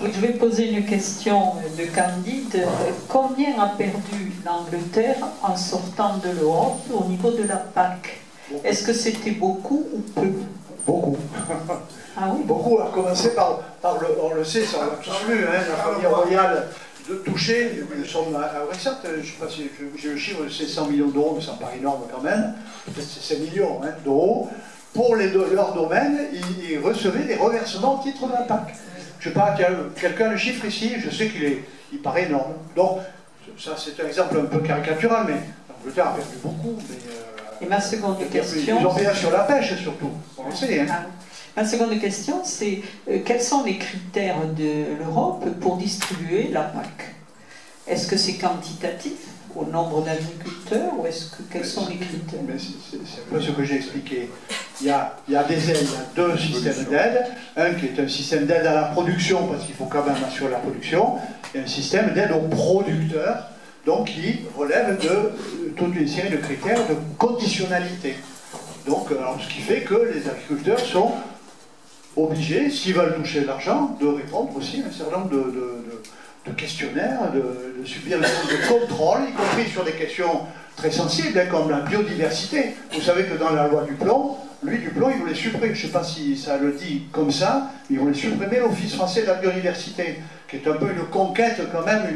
Oui, je vais poser une question de Candide. Combien a perdu l'Angleterre en sortant de l'Europe au niveau de la PAC? Est-ce que c'était beaucoup ou peu? Beaucoup. Ah oui. Beaucoup, à commencer par on le sait, ça on l'a tous lu, hein, la famille royale de toucher, nous sommes à Brexit, je ne sais pas si j'ai le chiffre, c'est 100 millions d'euros, mais ça me paraît énorme quand même, c'est 5 millions hein, d'euros. Pour leur domaine, ils recevaient des reversements au titre de la PAC. Je ne sais pas, quelqu'un le chiffre ici, je sais qu'il paraît énorme. Donc, ça c'est un exemple un peu caricatural, mais l'Angleterre a perdu beaucoup. Mais, et ma seconde question... Ils ont bien sur la pêche surtout, on le sait. Hein. Ah. Ma seconde question, c'est quels sont les critères de l'Europe pour distribuer la PAC? Est-ce que c'est quantitatif au nombre d'agriculteurs ou quels sont les critères? C'est un peu ce que j'ai expliqué. Il y a des aides, il y a deux systèmes d'aide. Un qui est un système d'aide à la production, parce qu'il faut quand même assurer la production, et un système d'aide aux producteurs, donc qui relève de toute une série de critères de conditionnalité. Donc, alors, ce qui fait que les agriculteurs sont obligés, s'ils veulent toucher de l'argent, de répondre aussi à un certain nombre de questionnaires, de subir une sorte de contrôle, y compris sur des questions très sensibles, hein, comme la biodiversité. Vous savez que dans la loi Duplon, Duplon, il voulait supprimer, je ne sais pas si ça le dit comme ça, mais il voulait supprimer l'Office français de la biodiversité, qui est un peu une conquête quand même,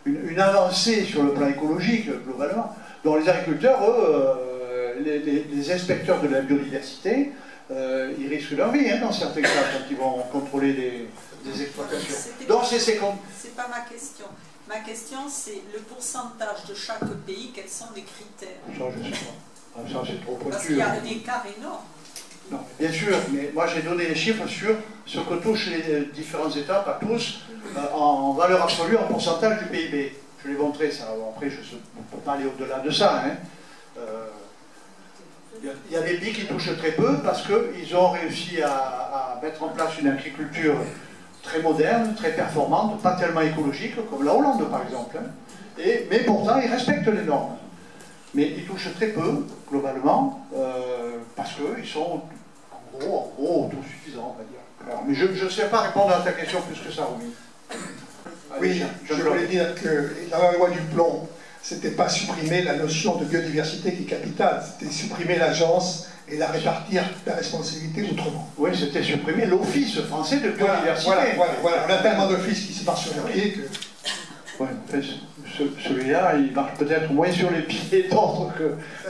une avancée sur le plan écologique, globalement. Donc les agriculteurs, eux, les inspecteurs de la biodiversité, ils risquent leur vie, hein, dans certains cas, quand ils vont contrôler des exploitations. Donc c'est pas ma question. Ma question, c'est le pourcentage de chaque pays, quels sont les critères? Ça, je sais pas. Ça, c'est trop pointu. Parce qu'il y a un écart énorme. Non, bien sûr, mais moi j'ai donné les chiffres sur ce que touchent les différentes étapes à tous, en valeur absolue, en pourcentage du PIB. Je l'ai montré ça. Après, je ne peux pas aller au-delà de ça. Hein. Il y a des pays qui touchent très peu parce qu'ils ont réussi à mettre en place une agriculture très moderne, très performante, pas tellement écologique, comme la Hollande par exemple. Hein. Mais pourtant, ils respectent les normes. Mais ils touchent très peu, globalement, parce qu'ils sont en gros autosuffisants, on va dire. Alors, mais je ne sais pas répondre à ta question plus que ça, Romy. Oui, je voulais dire que dans la loi Duplon, c'était pas supprimer la notion de biodiversité qui est capitale, c'était supprimer l'agence et la répartir la responsabilité autrement. Oui, c'était supprimer l'Office français de biodiversité. Voilà. On a tellement d'offices qui se marchent sur les pieds que... Oui, en fait, celui-là, il marche peut-être moins sur les pieds d'autres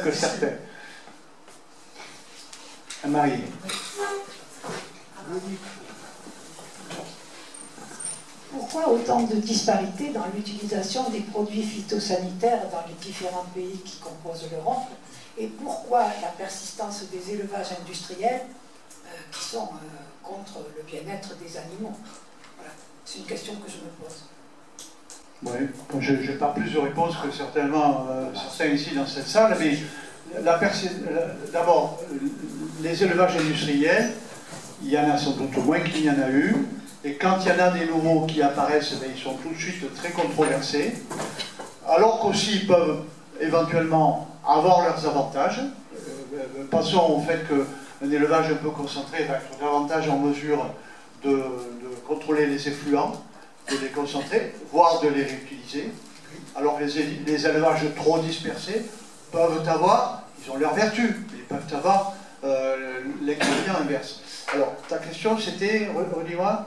que certains. Marie. Pourquoi autant de disparités dans l'utilisation des produits phytosanitaires dans les différents pays qui composent l'Europe? Et pourquoi la persistance des élevages industriels qui sont contre le bien-être des animaux? Voilà. C'est une question que je me pose. Oui, je n'ai pas plus de réponses que certainement certains ici dans cette salle, mais d'abord, les élevages industriels, il y en a sans doute moins qu'il y en a eu, et quand il y en a des nouveaux qui apparaissent, ils sont tout de suite très controversés, alors qu'aussi ils peuvent éventuellement avoir leurs avantages. Pensons au fait qu'un élevage un peu concentré va être davantage en mesure de contrôler les effluents, de les concentrer, voire de les réutiliser, alors que les élevages trop dispersés peuvent avoir, ils ont leurs vertus, mais ils peuvent avoir l'inconvénient inverse. Alors, ta question c'était, redis-moi,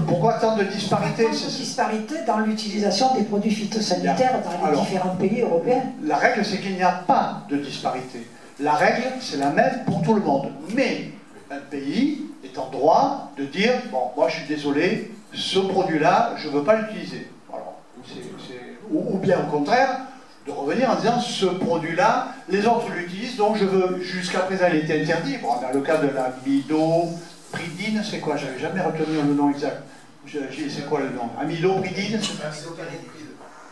pourquoi tant de disparités? Pourquoi tant de disparités dans l'utilisation des produits phytosanitaires dans les différents pays européens? La règle, c'est qu'il n'y a pas de disparité. La règle, c'est la même pour tout le monde. Mais un pays est en droit de dire, bon, moi je suis désolé, ce produit-là, je ne veux pas l'utiliser. Ou bien au contraire, de revenir en disant, ce produit-là, les autres l'utilisent, donc je veux, jusqu'à présent il était interdit. Bon, dans le cas de la amidopridine, c'est quoi? J'avais jamais retenu le nom exact. C'est quoi le nom? Amidopridine?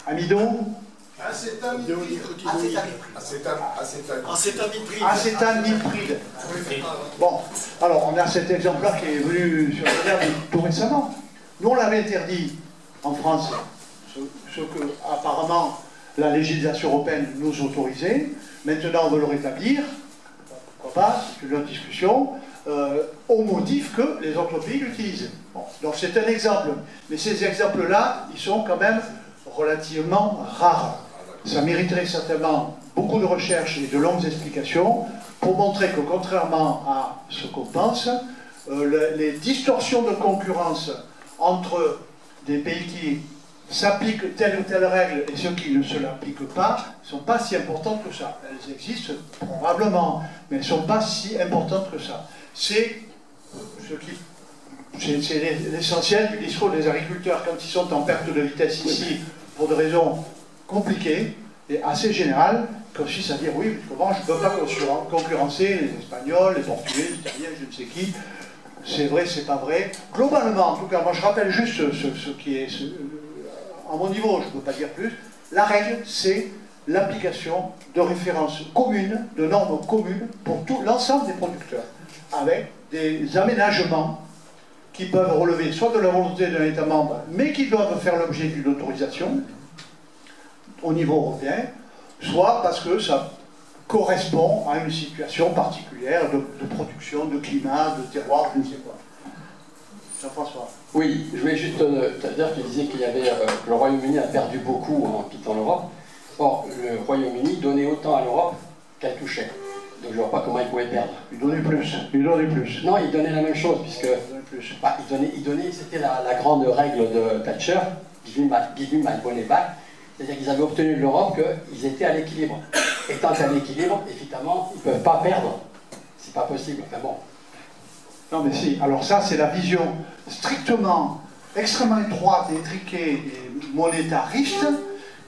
Amido? Acétamipride. Bon, alors on a cet exemplaire qui est venu sur le terme tout récemment. Nous on l'avait interdit en France, ce que apparemment la législation européenne nous autorisait. Maintenant on veut le rétablir. Pourquoi pas? C'est une autre discussion. au motif que les autres pays l'utilisent. Bon, donc c'est un exemple, mais ces exemples-là, ils sont quand même relativement rares. Ça mériterait certainement beaucoup de recherches et de longues explications pour montrer que, contrairement à ce qu'on pense, les distorsions de concurrence entre des pays qui s'appliquent telle ou telle règle et ceux qui ne se l'appliquent pas ne sont pas si importantes que ça. Elles existent probablement, mais elles ne sont pas si importantes que ça. C'est l'essentiel du discours des agriculteurs quand ils sont en perte de vitesse ici pour des raisons compliquées et assez générales, consiste à dire oui, comment je ne peux pas concurrencer les Espagnols, les Portugais, les Italiens, je ne sais qui. C'est vrai, c'est pas vrai. Globalement, en tout cas, moi je rappelle juste ce qui est à mon niveau, je ne peux pas dire plus. La règle, c'est l'application de références communes, de normes communes pour tout l'ensemble des producteurs, avec des aménagements qui peuvent relever soit de la volonté d'un État membre, mais qui doivent faire l'objet d'une autorisation au niveau européen, soit parce que ça correspond à une situation particulière de production, de climat, de terroir, je ne sais quoi. Jean-François. Oui, je voulais juste te dire que tu disais qu'il y avait, que le Royaume-Uni a perdu beaucoup en quittant l'Europe. Or, le Royaume-Uni donnait autant à l'Europe qu'elle touchait. Donc je ne vois pas comment il pouvait perdre. Il donnait plus. Il donnait plus. Non, il donnait la même chose, puisque il donnait c'était la grande règle de Thatcher, give me my money back. C'est-à-dire qu'ils avaient obtenu de l'Europe qu'ils étaient à l'équilibre. Étant à l'équilibre, évidemment, ils ne peuvent pas perdre. C'est pas possible. Enfin bon. Non mais si, alors ça c'est la vision strictement, extrêmement étroite et étriquée et monétariste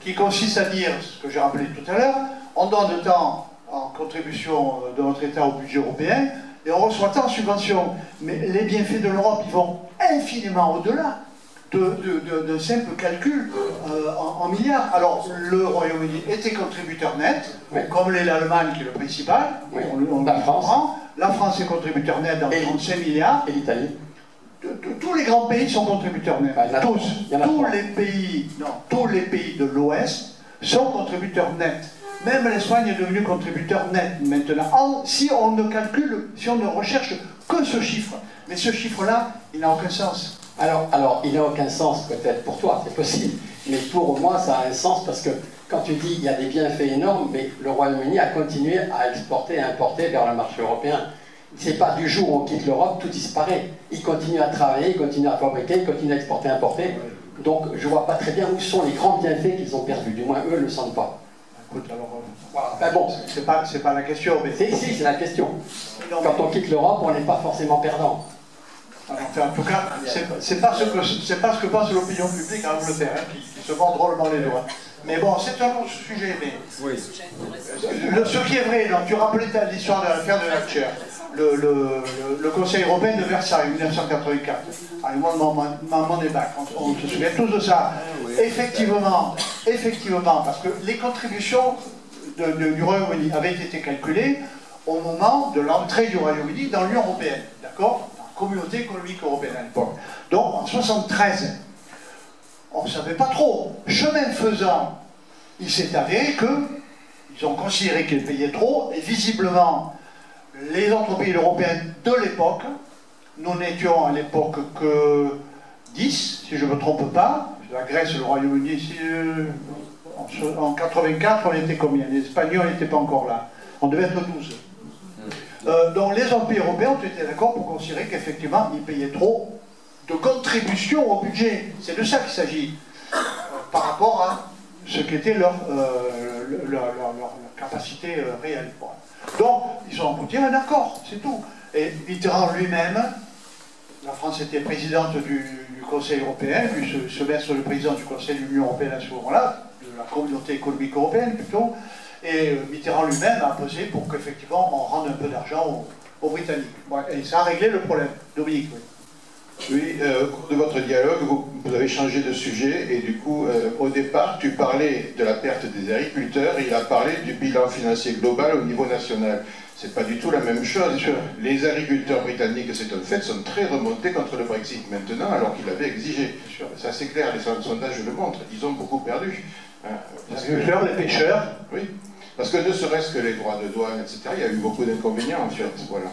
qui consiste à dire, ce que j'ai rappelé tout à l'heure, on donne de temps en contribution de notre État au budget européen et on reçoit tant en subvention. Mais les bienfaits de l'Europe, ils vont infiniment au-delà de simples calculs en milliards. Alors le Royaume-Uni était contributeur net, oui, comme l'est l'Allemagne qui est le principal, oui, on la France. La France est contributeur net dans 35 milliards. Et l'Italie. Tous les grands pays sont contributeurs nets. Tous. Tous les pays de l'Ouest sont contributeurs nets. Même l'Espagne est devenue contributeur net maintenant. Si on ne calcule, si on ne recherche que ce chiffre. Mais ce chiffre-là, il n'a aucun sens. Alors, il n'a aucun sens peut-être pour toi, c'est possible. Mais pour moi, ça a un sens parce que quand tu dis qu'il y a des bienfaits énormes, mais le Royaume-Uni a continué à exporter et à importer vers le marché européen. C'est pas du jour où on quitte l'Europe, tout disparaît. Ils continuent à travailler, ils continuent à fabriquer, ils continuent à exporter et importer. Donc je ne vois pas très bien où sont les grands bienfaits qu'ils ont perdus. Du moins, eux ne le sentent pas. Écoute, alors, ben bon, c'est pas la question. Mais... Si, c'est la question. Quand on quitte l'Europe, on n'est pas forcément perdant. En tout cas, c'est pas ce que pense l'opinion publique en Angleterre, hein, qui se vend drôlement les doigts. Mais bon, c'est un autre sujet. Mais oui. Ce qui est vrai, donc, tu rappelais l'histoire de l'affaire de Thatcher, le Conseil européen de Versailles, 1984. Allez, moi, mon débat, on se souvient tous de ça. Effectivement, parce que les contributions du Royaume-Uni avaient été calculées au moment de l'entrée du Royaume-Uni dans l'Union européenne, d'accord ? Communauté économique européenne à l'époque. Donc en 1973, on ne savait pas trop. Chemin faisant, il s'est avéré qu'ils ont considéré qu'ils payaient trop, et visiblement, les autres pays européens de l'époque, nous n'étions à l'époque que 10, si je ne me trompe pas, la Grèce, le Royaume-Uni, en 84, on était combien? Les Espagnols n'étaient pas encore là. On devait être 12. Donc les autres pays européens ont été d'accord pour considérer qu'effectivement ils payaient trop de contributions au budget. C'est de ça qu'il s'agit par rapport à ce qu'était leur capacité réelle. Donc ils ont abouti à un accord, c'est tout. Et Mitterrand lui-même, la France était présidente du Conseil européen, lui se met sur le président du Conseil de l'Union européenne à ce moment-là, de la communauté économique européenne plutôt. Et Mitterrand lui-même a posé pour qu'effectivement on rende un peu d'argent aux Britanniques. Et ça a réglé le problème. Dominique, oui. Oui, au cours de votre dialogue, vous avez changé de sujet et du coup, au départ, tu parlais de la perte des agriculteurs et il a parlé du bilan financier global au niveau national. C'est pas du tout la même chose. Les agriculteurs britanniques, c'est un fait, sont très remontés contre le Brexit maintenant, alors qu'ils l'avaient exigé. Ça c'est clair, les sondages le montrent. Ils ont beaucoup perdu. Les agriculteurs, les pêcheurs. Oui, parce que ne serait-ce que les droits de douane, etc., il y a eu beaucoup d'inconvénients en fait. Voilà.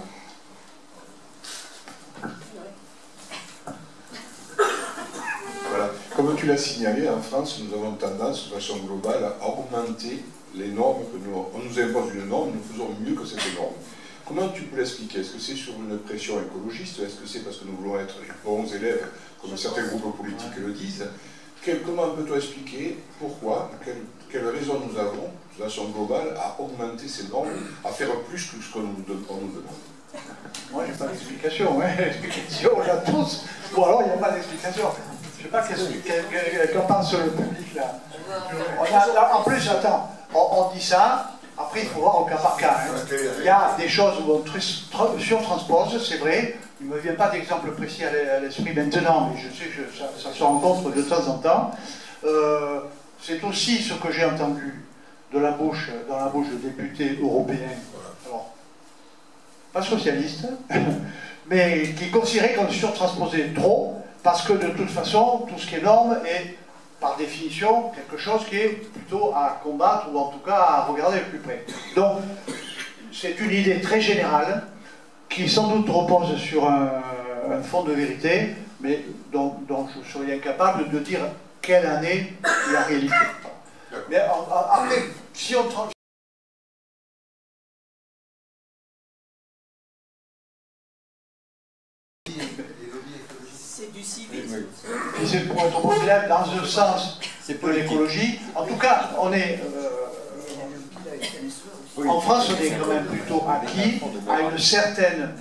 Comme tu l'as signalé, en France, nous avons tendance, de façon globale, à augmenter les normes que on nous impose une norme, nous faisons mieux que cette norme. Comment tu peux l'expliquer? Est-ce que c'est sur une pression écologiste? Est-ce que c'est parce que nous voulons être les bons élèves, comme certains groupes politiques le disent? Comment peut-on expliquer pourquoi, quelle raison nous avons, de façon globale, à augmenter ces normes, à faire plus que ce qu'on nous demande? Moi, j'ai pas d'explication, hein. L'explication, on l'a tous. Ou alors, il n'y a pas d'explication. Je sais pas qu'en pense le public, là. En plus, attends, on dit ça, après, il faut voir au cas par cas. Hein. Il y a des choses où on surtranspose, c'est vrai. Il ne me vient pas d'exemple précis à l'esprit maintenant, mais je sais que ça se rencontre de temps en temps. C'est aussi ce que j'ai entendu dans la bouche de députés européens, alors, pas socialistes, mais qui considéraient qu'on surtransposait trop, parce que de toute façon, tout ce qui est norme est, par définition, quelque chose qui est plutôt à combattre, ou en tout cas à regarder de plus près. Donc, c'est une idée très générale, qui sans doute repose sur un fond de vérité, mais dont je serais incapable de dire quelle année est la réalité. Mais après, si on c'est du civisme. Et c'est pour être modèle dans un sens de l'écologie. En tout cas, on est... en France, on est quand même plutôt acquis à une certaine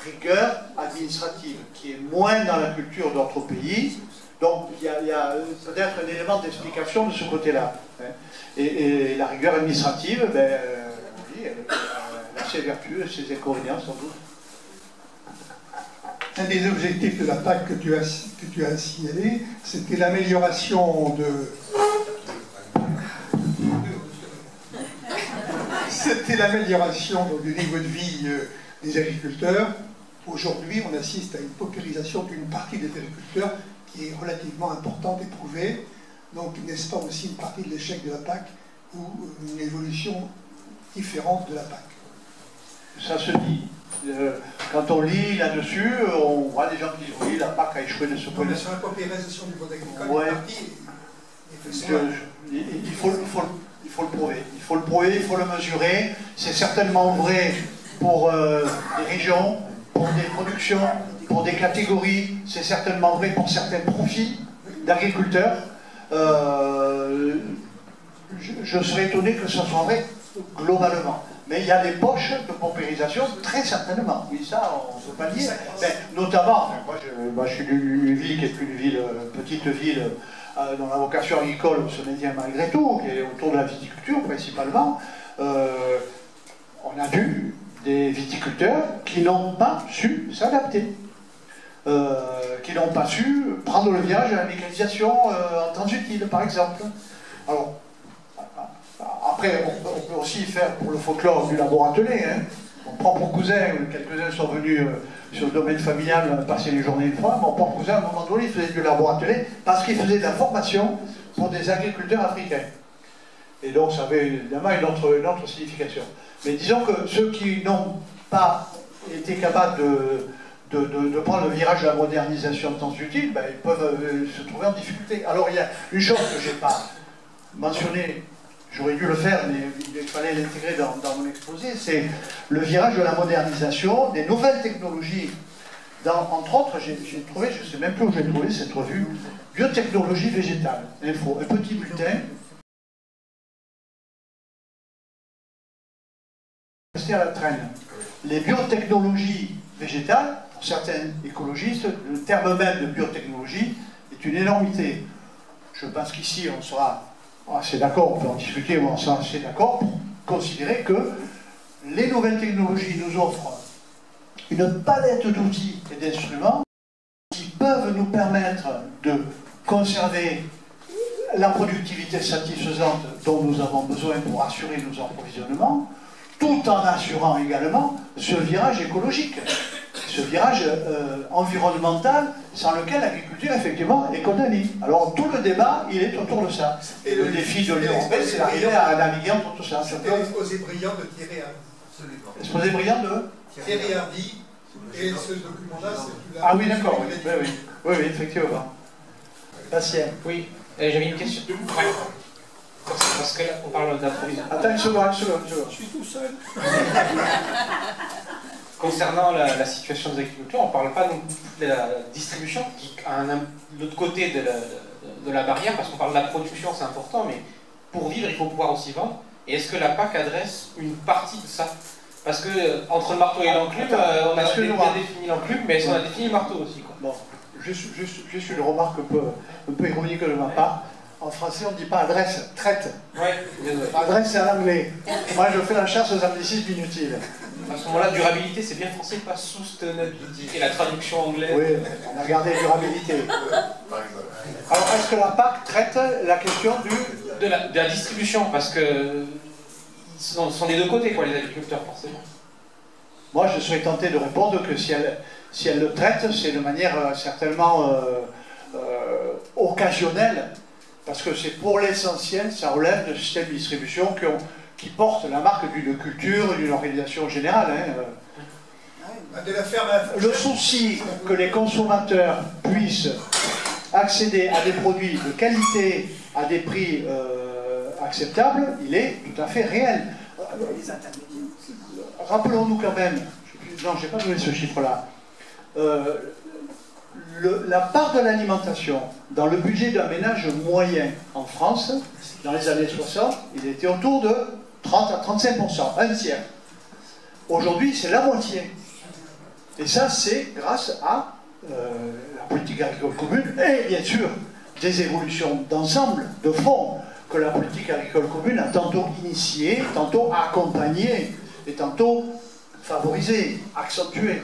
rigueur administrative, qui est moins dans la culture d'autres pays. Donc, il y a peut-être un élément d'explication de ce côté-là. Et la rigueur administrative, ben, oui, elle a ses vertus et ses inconvénients, sans doute. Un des objectifs de la PAC que tu as signalé, c'était l'amélioration du niveau de vie des agriculteurs. Aujourd'hui, on assiste à une paupérisation d'une partie des agriculteurs qui est relativement importante et prouvée. Donc, n'est-ce pas aussi une partie de l'échec de la PAC ou une évolution différente de la PAC? Ça se dit. Quand on lit là-dessus, on voit des gens qui disent oui, la PAC a échoué de ce point de vue. Sur la paupérisation du monde agricole, ouais. Il faut le prouver. Il faut le prouver, il faut le mesurer. C'est certainement vrai pour des régions, pour des productions, pour des catégories. C'est certainement vrai pour certains profils d'agriculteurs. Je serais étonné que ce soit vrai globalement. Mais il y a des poches de paupérisation, très certainement. Oui, ça, on ne peut pas le dire. Mais, notamment, moi je suis d'une ville qui est une petite ville dont la vocation agricole se maintient malgré tout, qui est autour de la viticulture principalement. On a vu des viticulteurs qui n'ont pas su s'adapter, qui n'ont pas su prendre le virage de la mécanisation en temps utile, par exemple. Alors, après, on peut aussi faire pour le folklore du laboratoire. Hein. Mon propre cousin, quelques-uns sont venus sur le domaine familial passer les journées une fois. Mon propre cousin, à un moment donné, il faisait du laboratoire parce qu'il faisait de la formation pour des agriculteurs africains. Et donc, ça avait évidemment une autre signification. Mais disons que ceux qui n'ont pas été capables de prendre le virage de la modernisation de temps utile, ben, ils peuvent se trouver en difficulté. Alors, il y a une chose que je n'ai pas mentionnée. J'aurais dû le faire, mais il fallait l'intégrer dans mon exposé, c'est le virage de la modernisation, des nouvelles technologies. Entre autres, j'ai trouvé, je ne sais même plus où j'ai trouvé cette revue, Biotechnologie végétale, info, un petit bulletin. Rester à la traîne. Les biotechnologies végétales, pour certains écologistes, le terme même de biotechnologie est une énormité. Je pense qu'ici, on sera assez d'accord, on peut en discuter, mais on sera assez d'accord pour considérer que les nouvelles technologies nous offrent une palette d'outils et d'instruments qui peuvent nous permettre de conserver la productivité satisfaisante dont nous avons besoin pour assurer nos approvisionnements, tout en assurant également ce virage écologique, ce virage environnemental sans lequel l'agriculture, effectivement, est condamnée. Alors, tout le débat, il est autour de ça. Et le défi de l'Union européenne, c'est d'arriver à naviguer entre tout ça. C'était l'exposé brillant de Thierry Hardy. L'exposé brillant de Thierry Hardy. Et ce document-là, c'est... Ah oui, d'accord, oui, effectivement. Bastien. Oui, j'avais une question. Ouais. Parce que là, on parle d'approvisionnement. Attends une seconde. Je suis tout seul. Concernant la situation des agriculteurs, on ne parle pas non plus de la distribution, qui a l'autre côté de la barrière, parce qu'on parle de la production, c'est important, mais pour vivre, il faut pouvoir aussi vendre. Et est-ce que la PAC adresse une partie de ça? Parce que entre le marteau et l'enclume, on a bien défini l'enclume, mais est-ce qu'on a défini le marteau aussi, quoi? Bon, juste une remarque un peu ironique de ma part. En français, on ne dit pas adresse, traite. Ouais, désolé. Adresse, c'est en anglais. Moi, je fais la chasse aux anglicismes inutiles. À ce moment-là, durabilité, c'est bien français, pas sustainability. Et la traduction anglaise. Oui, on a gardé durabilité. Alors, est-ce que la PAC traite la question de la distribution? Parce que ce sont des deux côtés, quoi, les agriculteurs, forcément. Moi, je serais tenté de répondre que si elle le traite, c'est de manière certainement occasionnelle. Parce que c'est pour l'essentiel, ça relève de systèmes de distribution qui portent la marque d'une culture, d'une organisation générale. Le souci que les consommateurs puissent accéder à des produits de qualité à des prix acceptables, il est tout à fait réel. Rappelons-nous quand même, non, je n'ai pas donné ce chiffre-là, la part de l'alimentation dans le budget d'un ménage moyen en France, dans les années 60, il était autour de 30 à 35%, un tiers. Aujourd'hui, c'est la moitié. Et ça, c'est grâce à la politique agricole commune et, bien sûr, des évolutions d'ensemble, de fond, que la politique agricole commune a tantôt initié, tantôt accompagné et tantôt favorisé, accentué.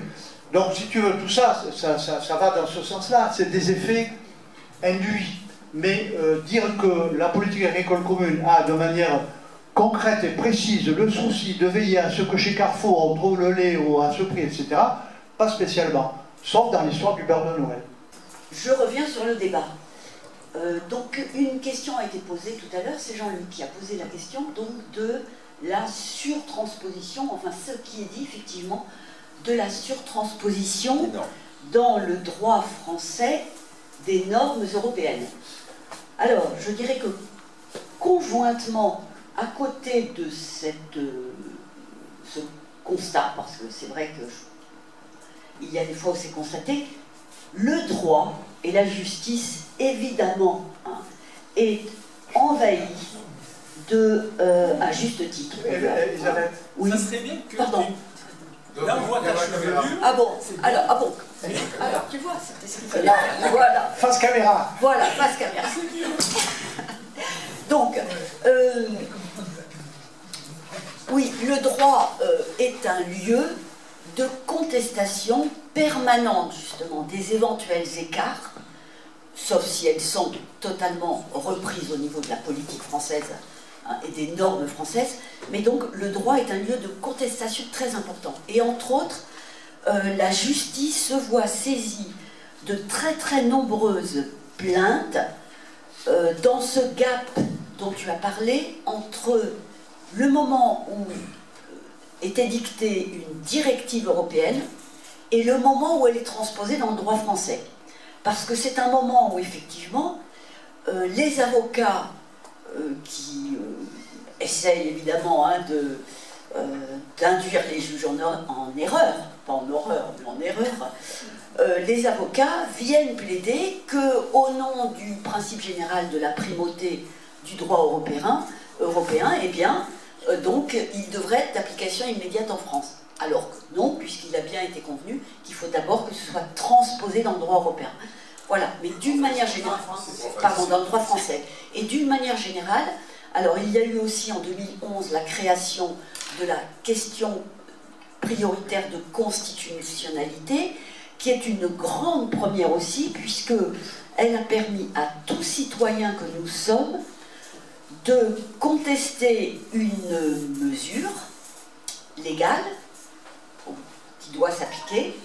Donc, si tu veux, tout ça, ça va dans ce sens-là. C'est des effets induits. Mais dire que la politique agricole commune a, de manière concrète et précise, le souci de veiller à ce que chez Carrefour, on trouve le lait à ce prix, etc., pas spécialement. Sauf dans l'histoire du beurre de Noël. Je reviens sur le débat. Donc, une question a été posée tout à l'heure. C'est Jean-Luc qui a posé la question donc, de la surtransposition, enfin, ce qui est dit, effectivement, de la surtransposition dans le droit français des normes européennes. Alors, je dirais que conjointement, à côté de ce constat, parce que c'est vrai qu'il y a des fois où c'est constaté, le droit et la justice, évidemment, est envahi à juste titre. Elisabeth, oui. Ça serait bien que... Pardon. Là, on voit ta chevelure. Ah bon, alors, tu vois, c'était ce qu'il fallait faire. Voilà. Face caméra. Voilà, face caméra. Donc, oui, le droit est un lieu de contestation permanente, justement, des éventuels écarts, sauf si elles sont totalement reprises au niveau de la politique française et des normes françaises, mais donc le droit est un lieu de contestation très important. Et entre autres, la justice se voit saisie de très très nombreuses plaintes dans ce gap dont tu as parlé entre le moment où était dictée une directive européenne et le moment où elle est transposée dans le droit français. Parce que c'est un moment où effectivement les avocats qui essayent évidemment d'induire les juges en erreur, pas en horreur, mais en erreur, les avocats viennent plaider qu'au nom du principe général de la primauté du droit européen, eh bien, donc il devrait être d'application immédiate en France. Alors que non, puisqu'il a bien été convenu qu'il faut d'abord que ce soit transposé dans le droit européen. Voilà, mais d'une manière générale, pardon, dans le droit français. Et d'une manière générale, alors il y a eu aussi en 2011 la création de la question prioritaire de constitutionnalité, qui est une grande première aussi, puisqu'elle a permis à tout citoyen que nous sommes de contester une mesure légale qui doit s'appliquer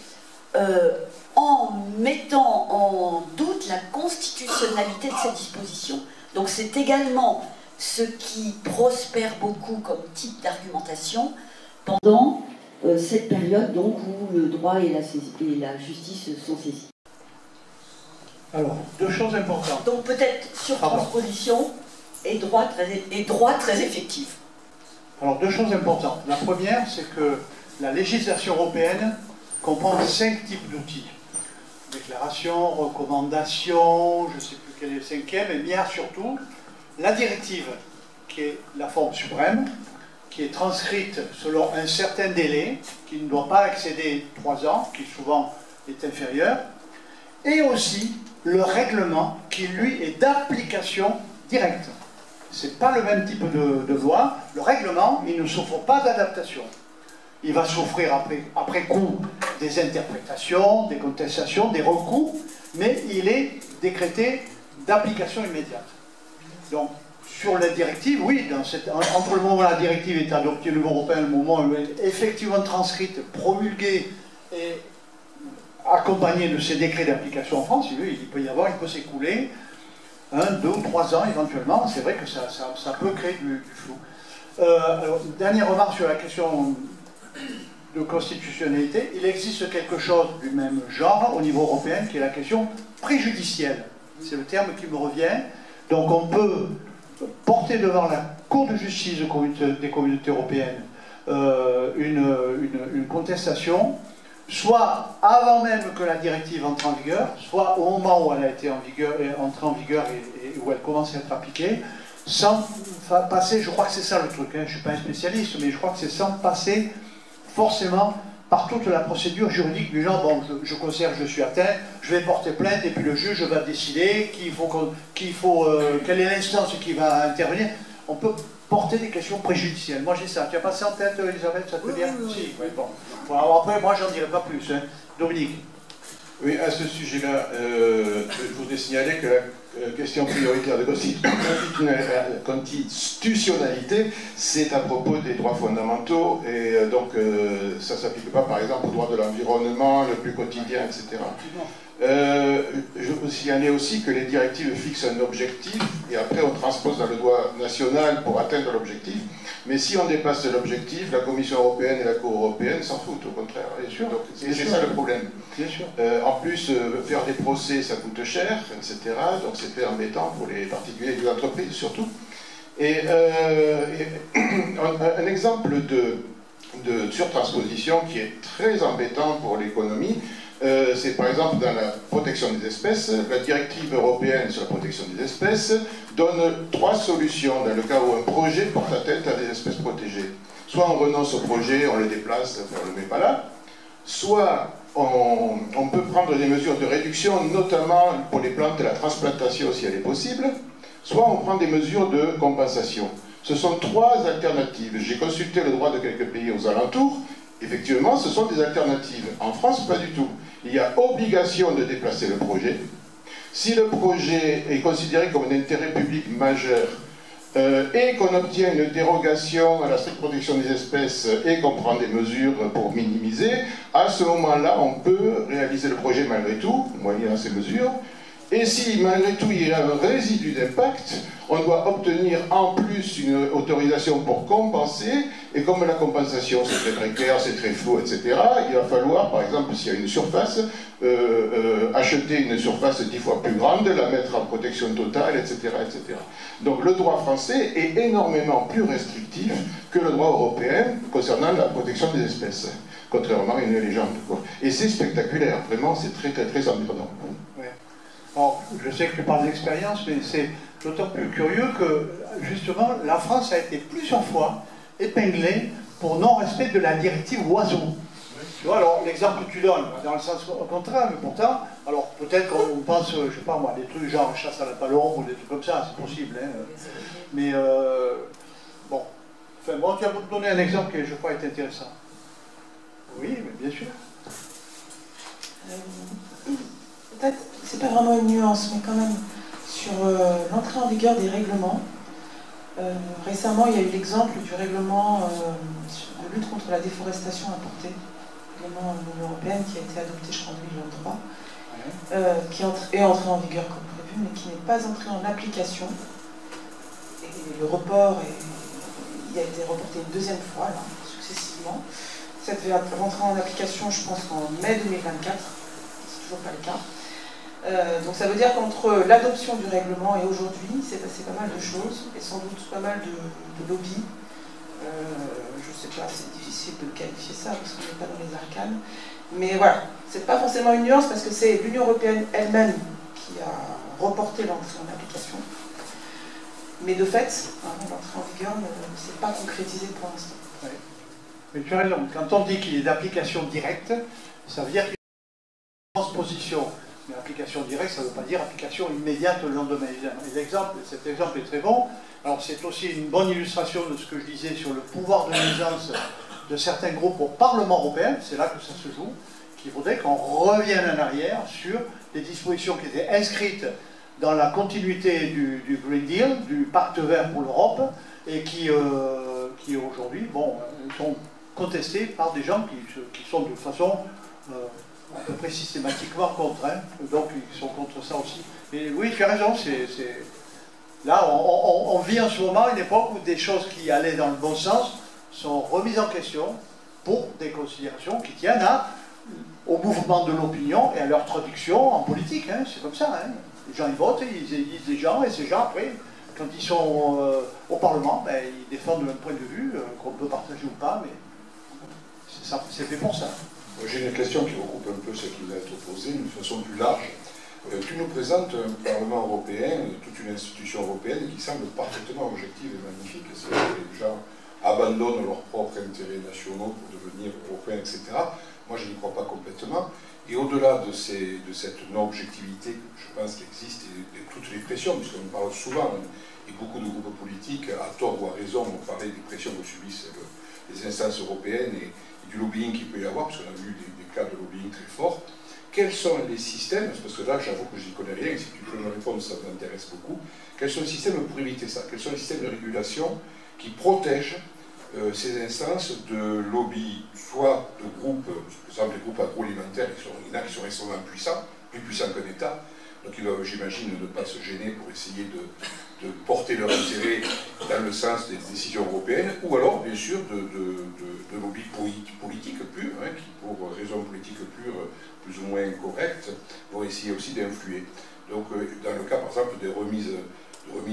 en mettant en doute la constitutionnalité de cette disposition. Donc c'est également ce qui prospère beaucoup comme type d'argumentation pendant cette période donc, où le droit et la justice sont saisis. Alors, deux choses importantes. Donc peut-être surtransposition et droit très effectif. Alors, deux choses importantes. La première, c'est que la législation européenne comprend 5 types d'outils. Déclaration, recommandation, je ne sais plus quel est le 5e, mais il y a surtout la directive, qui est la forme suprême, qui est transcrite selon un certain délai, qui ne doit pas excéder 3 ans, qui souvent est inférieur, et aussi le règlement, qui lui est d'application directe. Ce n'est pas le même type de loi. Le règlement, il ne souffre pas d'adaptation. Il va souffrir après coup des interprétations, des contestations, des recours, mais il est décrété d'application immédiate. Donc, sur la directive, oui, entre le moment où la directive est adoptée au niveau européen et le moment où elle est effectivement transcrite, promulguée et accompagnée de ces décrets d'application en France, il peut s'écouler 1, 2 ou 3 ans éventuellement. C'est vrai que ça peut créer du flou. Alors, dernière remarque sur la question de constitutionnalité. Il existe quelque chose du même genre au niveau européen qui est la question préjudicielle. C'est le terme qui me revient. Donc on peut porter devant la Cour de justice des communautés européennes une contestation, soit avant même que la directive entre en vigueur, soit au moment où elle a été entrée en vigueur et où elle commence à être appliquée, sans passer, je crois que c'est ça le truc, hein, je ne suis pas un spécialiste, mais je crois que c'est sans passer forcément par toute la procédure juridique du genre, bon, je considère que je suis atteint, je vais porter plainte et puis le juge va décider quelle est l'instance qui va intervenir. On peut porter des questions préjudicielles. Moi j'ai ça. Tu as pas ça en tête, Elisabeth, ça te dit bien? Si, oui, bon. Bon, alors après, moi j'en dirai pas plus. Hein. Dominique. Oui, à ce sujet-là, je voudrais signaler que la question prioritaire de constitutionnalité, c'est à propos des droits fondamentaux, et donc ça ne s'applique pas, par exemple, au droit de l'environnement, le plus quotidien, etc. Je veux signaler aussi que les directives fixent un objectif, et après on transpose dans le droit national pour atteindre l'objectif. Mais si on dépasse l'objectif, la Commission européenne et la Cour européenne s'en foutent, au contraire. C'est ça le problème. Bien sûr. En plus, faire des procès, ça coûte cher, etc. Donc c'est très embêtant pour les particuliers et les entreprises, surtout. Et un exemple de surtransposition qui est très embêtant pour l'économie, c'est par exemple dans la protection des espèces. La directive européenne sur la protection des espèces donne 3 solutions dans le cas où un projet porte atteinte à des espèces protégées. Soit on renonce au projet, on le déplace, on ne le met pas là, soit on peut prendre des mesures de réduction, notamment pour les plantes, la transplantation si elle est possible, soit on prend des mesures de compensation. Ce sont 3 alternatives. J'ai consulté le droit de quelques pays aux alentours. Effectivement, ce sont des alternatives. En France, pas du tout. Il y a obligation de déplacer le projet. Si le projet est considéré comme un intérêt public majeur et qu'on obtient une dérogation à la stricte protection des espèces et qu'on prend des mesures pour minimiser, à ce moment-là, on peut réaliser le projet malgré tout, moyennant ces mesures. Et si malgré tout il y a un résidu d'impact, on doit obtenir en plus une autorisation pour compenser, et comme la compensation c'est très précaire, c'est très flou, etc., il va falloir, par exemple, s'il y a une surface, acheter une surface 10 fois plus grande, la mettre en protection totale, etc., etc. Donc le droit français est énormément plus restrictif que le droit européen concernant la protection des espèces, contrairement à une légende, quoi. Et c'est spectaculaire, vraiment, c'est très très très emmerdant. Alors, je sais que tu parles d'expérience, mais c'est d'autant plus curieux que, justement, la France a été plusieurs fois épinglée pour non-respect de la directive oiseaux. Tu vois, alors, l'exemple que tu donnes, dans le sens contraire, mais pourtant, alors, peut-être qu'on pense, je sais pas moi, des trucs genre chasse à la palombe ou des trucs comme ça, c'est possible, hein. Mais, bon. Enfin, bon, tu vas me donner un exemple qui, je crois, est intéressant. Oui, mais bien sûr. Peut-être, c'est pas vraiment une nuance, mais quand même, sur l'entrée en vigueur des règlements. Récemment, il y a eu l'exemple du règlement de lutte contre la déforestation importée, règlement de l'Union européenne qui a été adopté, je crois, en 2023, qui est entré en vigueur comme prévu, mais qui n'est pas entré en application. Et le report, il a été reporté une 2e fois, là, successivement. Ça devait rentrer en application, je pense, en mai 2024. C'est toujours pas le cas. Donc ça veut dire qu'entre l'adoption du règlement et aujourd'hui, c'est passé pas mal de choses, et sans doute pas mal de lobbies. Je ne sais pas, c'est difficile de qualifier ça parce qu'on n'est pas dans les arcanes. Mais voilà, c'est pas forcément une nuance parce que c'est l'Union européenne elle-même qui a reporté l'entrée en application. Mais de fait, l'entrée en vigueur ne s'est pas concrétisée pour l'instant. Oui. Mais tu as raison, quand on dit qu'il est d'application directe, ça veut dire qu'il y a une transposition. Mais application directe, ça ne veut pas dire application immédiate le lendemain. Cet exemple est très bon. Alors c'est aussi une bonne illustration de ce que je disais sur le pouvoir de nuisance de certains groupes au Parlement européen, c'est là que ça se joue, qu'il faudrait qu'on revienne en arrière sur des dispositions qui étaient inscrites dans la continuité du Green Deal, du Pacte vert pour l'Europe, et qui aujourd'hui sont contestées par des gens qui sont de façon à peu près systématiquement contre, hein. Donc ils sont contre ça aussi. Mais oui, tu as raison, là on vit en ce moment une époque où des choses qui allaient dans le bon sens sont remises en question pour des considérations qui tiennent au mouvement de l'opinion et à leur traduction en politique, hein. C'est comme ça, hein. Les gens ils votent, ils élisent des gens, et ces gens après, quand ils sont au Parlement, ils défendent un point de vue qu'on peut partager ou pas, mais c'est fait pour ça. J'ai une question qui regroupe un peu ce qui va être posé d'une façon plus large. Tu nous présentes un Parlement européen, toute une institution européenne qui semble parfaitement objective et magnifique. C'est que les gens abandonnent leurs propres intérêts nationaux pour devenir européens, etc. Moi, je n'y crois pas complètement. Et au-delà de cette non-objectivité, je pense qu'il existe, et toutes les pressions, puisqu'on parle souvent, et beaucoup de groupes politiques, à tort ou à raison, ont parlé des pressions que subissent les instances européennes et du lobbying qu'il peut y avoir, parce qu'on a vu des cas de lobbying très forts. Quels sont les systèmes, parce que là j'avoue que je n'y connais rien, si tu peux me répondre ça m'intéresse beaucoup, quels sont les systèmes pour éviter ça? Quels sont les systèmes de régulation qui protègent ces instances de lobby, soit de groupes, par exemple les groupes agroalimentaires, il y en a qui sont extrêmement puissants, plus puissants qu'un État, donc ils doivent, j'imagine, ne pas se gêner pour essayer de porter leur intérêt dans le sens des décisions européennes, ou alors, bien sûr, de lobby politique pur, hein, qui, pour raisons politiques pures, plus ou moins correctes, vont essayer aussi d'influer. Donc, dans le cas, par exemple, des remises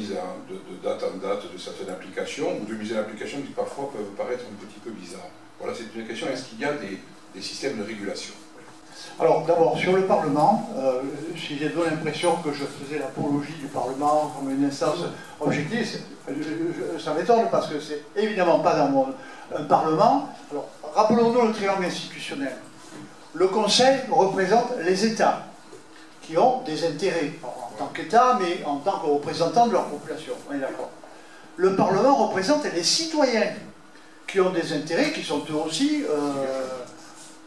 de date en date de certaines applications, ou de mise en application qui parfois peuvent paraître un petit peu bizarres. Voilà, c'est une question, est-ce qu'il y a des systèmes de régulation? Alors d'abord, sur le Parlement, si j'ai donné l'impression que je faisais l'apologie du Parlement comme une instance objective, ça m'étonne parce que c'est évidemment pas dans un Parlement. Alors, rappelons-nous le triangle institutionnel. Le Conseil représente les États qui ont des intérêts, en tant qu'État, mais en tant que représentants de leur population. On est d'accord. Le Parlement représente les citoyens qui ont des intérêts qui sont eux aussi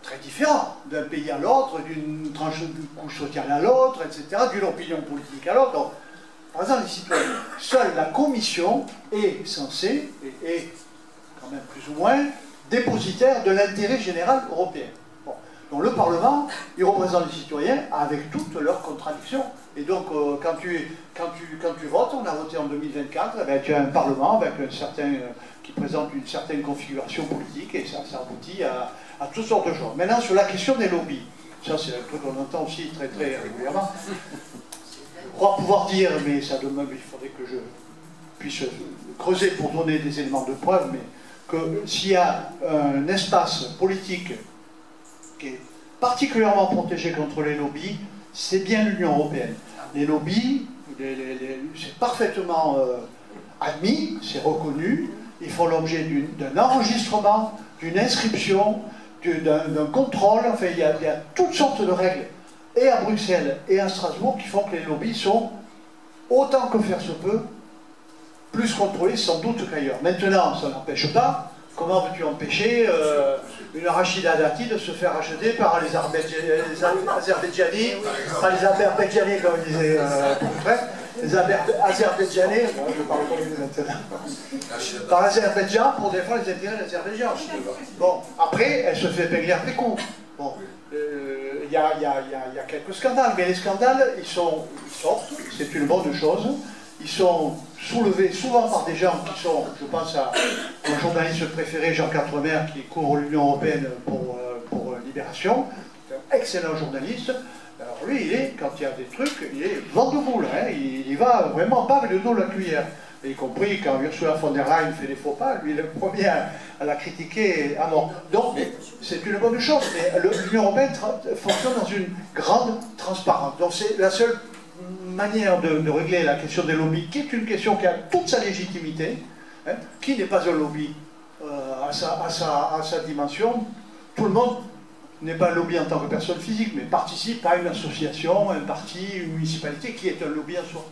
très différents, d'un pays à l'autre, d'une tranche de couche sociale à l'autre, etc., d'une opinion politique à l'autre. Donc, par exemple, les citoyens, seule la Commission est censée, et quand même plus ou moins, dépositaire de l'intérêt général européen. Bon. Donc le Parlement, il représente les citoyens avec toutes leurs contradictions. Et donc, quand tu votes, on a voté en 2024, eh bien, tu as un Parlement avec qui présente une certaine configuration politique, et ça aboutit à toutes sortes de choses. Maintenant, sur la question des lobbies, ça c'est un truc qu'on entend aussi très très régulièrement. Je crois pouvoir dire, mais ça demande, il faudrait que je puisse creuser pour donner des éléments de preuve, mais que s'il y a un espace politique qui est particulièrement protégé contre les lobbies, c'est bien l'Union européenne. Les lobbies, c'est parfaitement admis, c'est reconnu, ils font l'objet d'un enregistrement, d'une inscription, d'un contrôle, enfin il y a toutes sortes de règles, et à Bruxelles et à Strasbourg, qui font que les lobbies sont, autant que faire se peut, plus contrôlés sans doute qu'ailleurs. Maintenant, ça n'empêche pas, comment veux-tu empêcher une Rachida Dati de se faire acheter par les Azerbaïdjanais, comme disait les Azerbaïdjanais, je parle pas de maintenant, par l'Azerbaïdjan pour défendre les intérêts de l'Azerbaïdjan. Bon, après, elle se fait payer après coup. Bon, il y a quelques scandales, mais les scandales, ils sortent, c'est une bonne chose. Ils sont soulevés souvent par des gens qui sont, je pense à mon journaliste préféré, Jean Quatremer, qui couvre l'Union européenne pour Libération, un excellent journaliste. Alors, Alors lui, quand il y a des trucs, il est vent debout, là, hein, il y va vraiment pas avec le dos de la cuillère. Et y compris quand Ursula von der Leyen fait des faux pas, lui, le premier à la critiquer à mort. Donc, c'est une bonne chose. Mais l'Union européenne fonctionne dans une grande transparence. Donc, c'est la seule manière de régler la question des lobbies, qui est une question qui a toute sa légitimité, hein, qui n'est pas un lobby à sa dimension. Tout le monde n'est pas un lobby en tant que personne physique, mais participe à une association, un parti, une municipalité qui est un lobby en soi.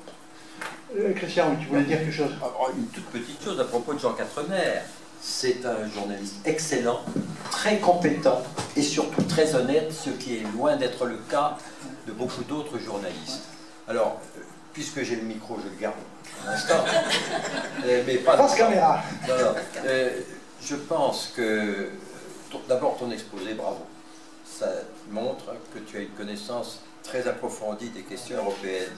Christian, tu voulais dire quelque chose? Une toute petite chose à propos de Jean Quatremer. C'est un journaliste excellent, très compétent et surtout très honnête, ce qui est loin d'être le cas de beaucoup d'autres journalistes. Alors, puisque j'ai le micro, je le garde un instant. Mais pas face caméra. Non, non. Je pense que, d'abord, ton exposé, bravo. Ça montre que tu as une connaissance très approfondie des questions européennes.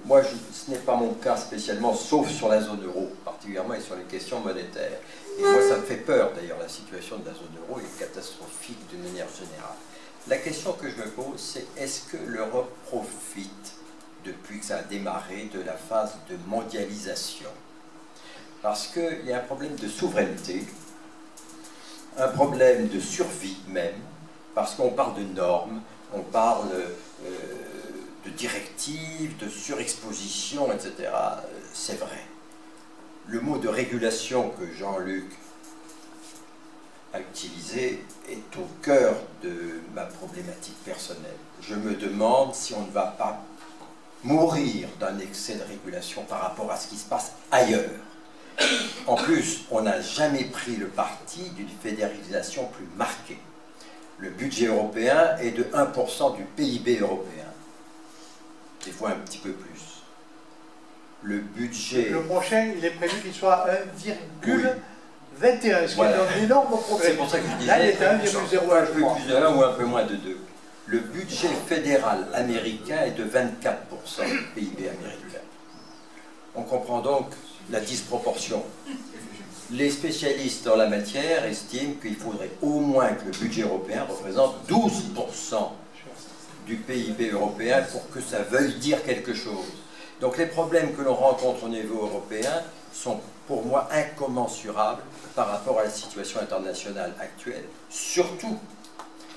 Moi, ce n'est pas mon cas spécialement, sauf sur la zone euro, particulièrement, et sur les questions monétaires. Et moi, ça me fait peur, d'ailleurs, la situation de la zone euro est catastrophique d'une manière générale. La question que je me pose, c'est est-ce que l'Europe profite, depuis que ça a démarré, de la phase de mondialisation? Parce qu'il y a un problème de souveraineté, un problème de survie même, parce qu'on parle de normes, on parle de directives, de surexposition, etc. C'est vrai. Le mot de régulation que Jean-Luc a utilisé est au cœur de ma problématique personnelle. Je me demande si on ne va pas mourir d'un excès de régulation par rapport à ce qui se passe ailleurs. En plus, on n'a jamais pris le parti d'une fédéralisation plus marquée. Le budget européen est de 1% du PIB européen. Des fois un petit peu plus. Le budget... Le prochain, il est prévu qu'il soit 1,21, ce qui est un énorme progrès. C'est pour ça que je disais... Là, il est à 1,01, je crois. Un peu plus de 1 ou un peu moins de 2. Le budget fédéral américain est de 24% du PIB américain. On comprend donc la disproportion. Les spécialistes en la matière estiment qu'il faudrait au moins que le budget européen représente 12% du PIB européen pour que ça veuille dire quelque chose. Donc les problèmes que l'on rencontre au niveau européen sont pour moi incommensurables par rapport à la situation internationale actuelle, surtout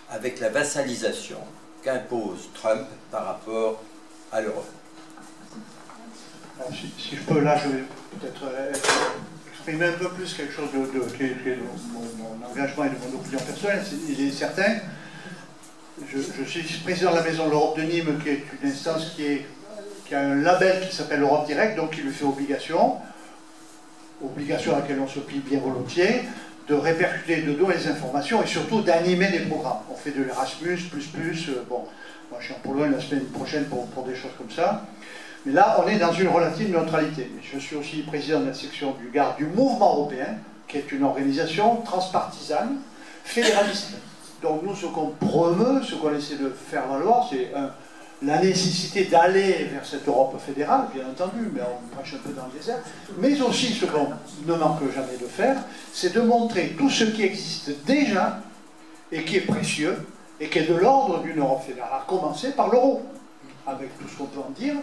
avec la vassalisation qu'impose Trump par rapport à l'Europe. Si je peux, là, je vais peut-être exprimer un peu plus quelque chose qui est mon engagement et de mon opinion personnelle. Il est certain, je suis président de la Maison de l'Europe de Nîmes, qui est une instance qui a un label qui s'appelle Europe Direct, donc qui lui fait obligation à laquelle on se plie bien volontiers, de répercuter, de donner des informations et surtout d'animer des programmes. On fait de l'Erasmus, bon, moi je suis en Pologne la semaine prochaine pour des choses comme ça. Mais là, on est dans une relative neutralité. Je suis aussi président de la section du GARD du Mouvement européen, qui est une organisation transpartisane, fédéraliste. Donc nous, ce qu'on promeut, ce qu'on essaie de faire valoir, c'est la nécessité d'aller vers cette Europe fédérale, bien entendu, mais on marche un peu dans le désert, mais aussi ce qu'on ne manque jamais de faire, c'est de montrer tout ce qui existe déjà et qui est précieux et qui est de l'ordre d'une Europe fédérale, à commencer par l'euro, avec tout ce qu'on peut en dire.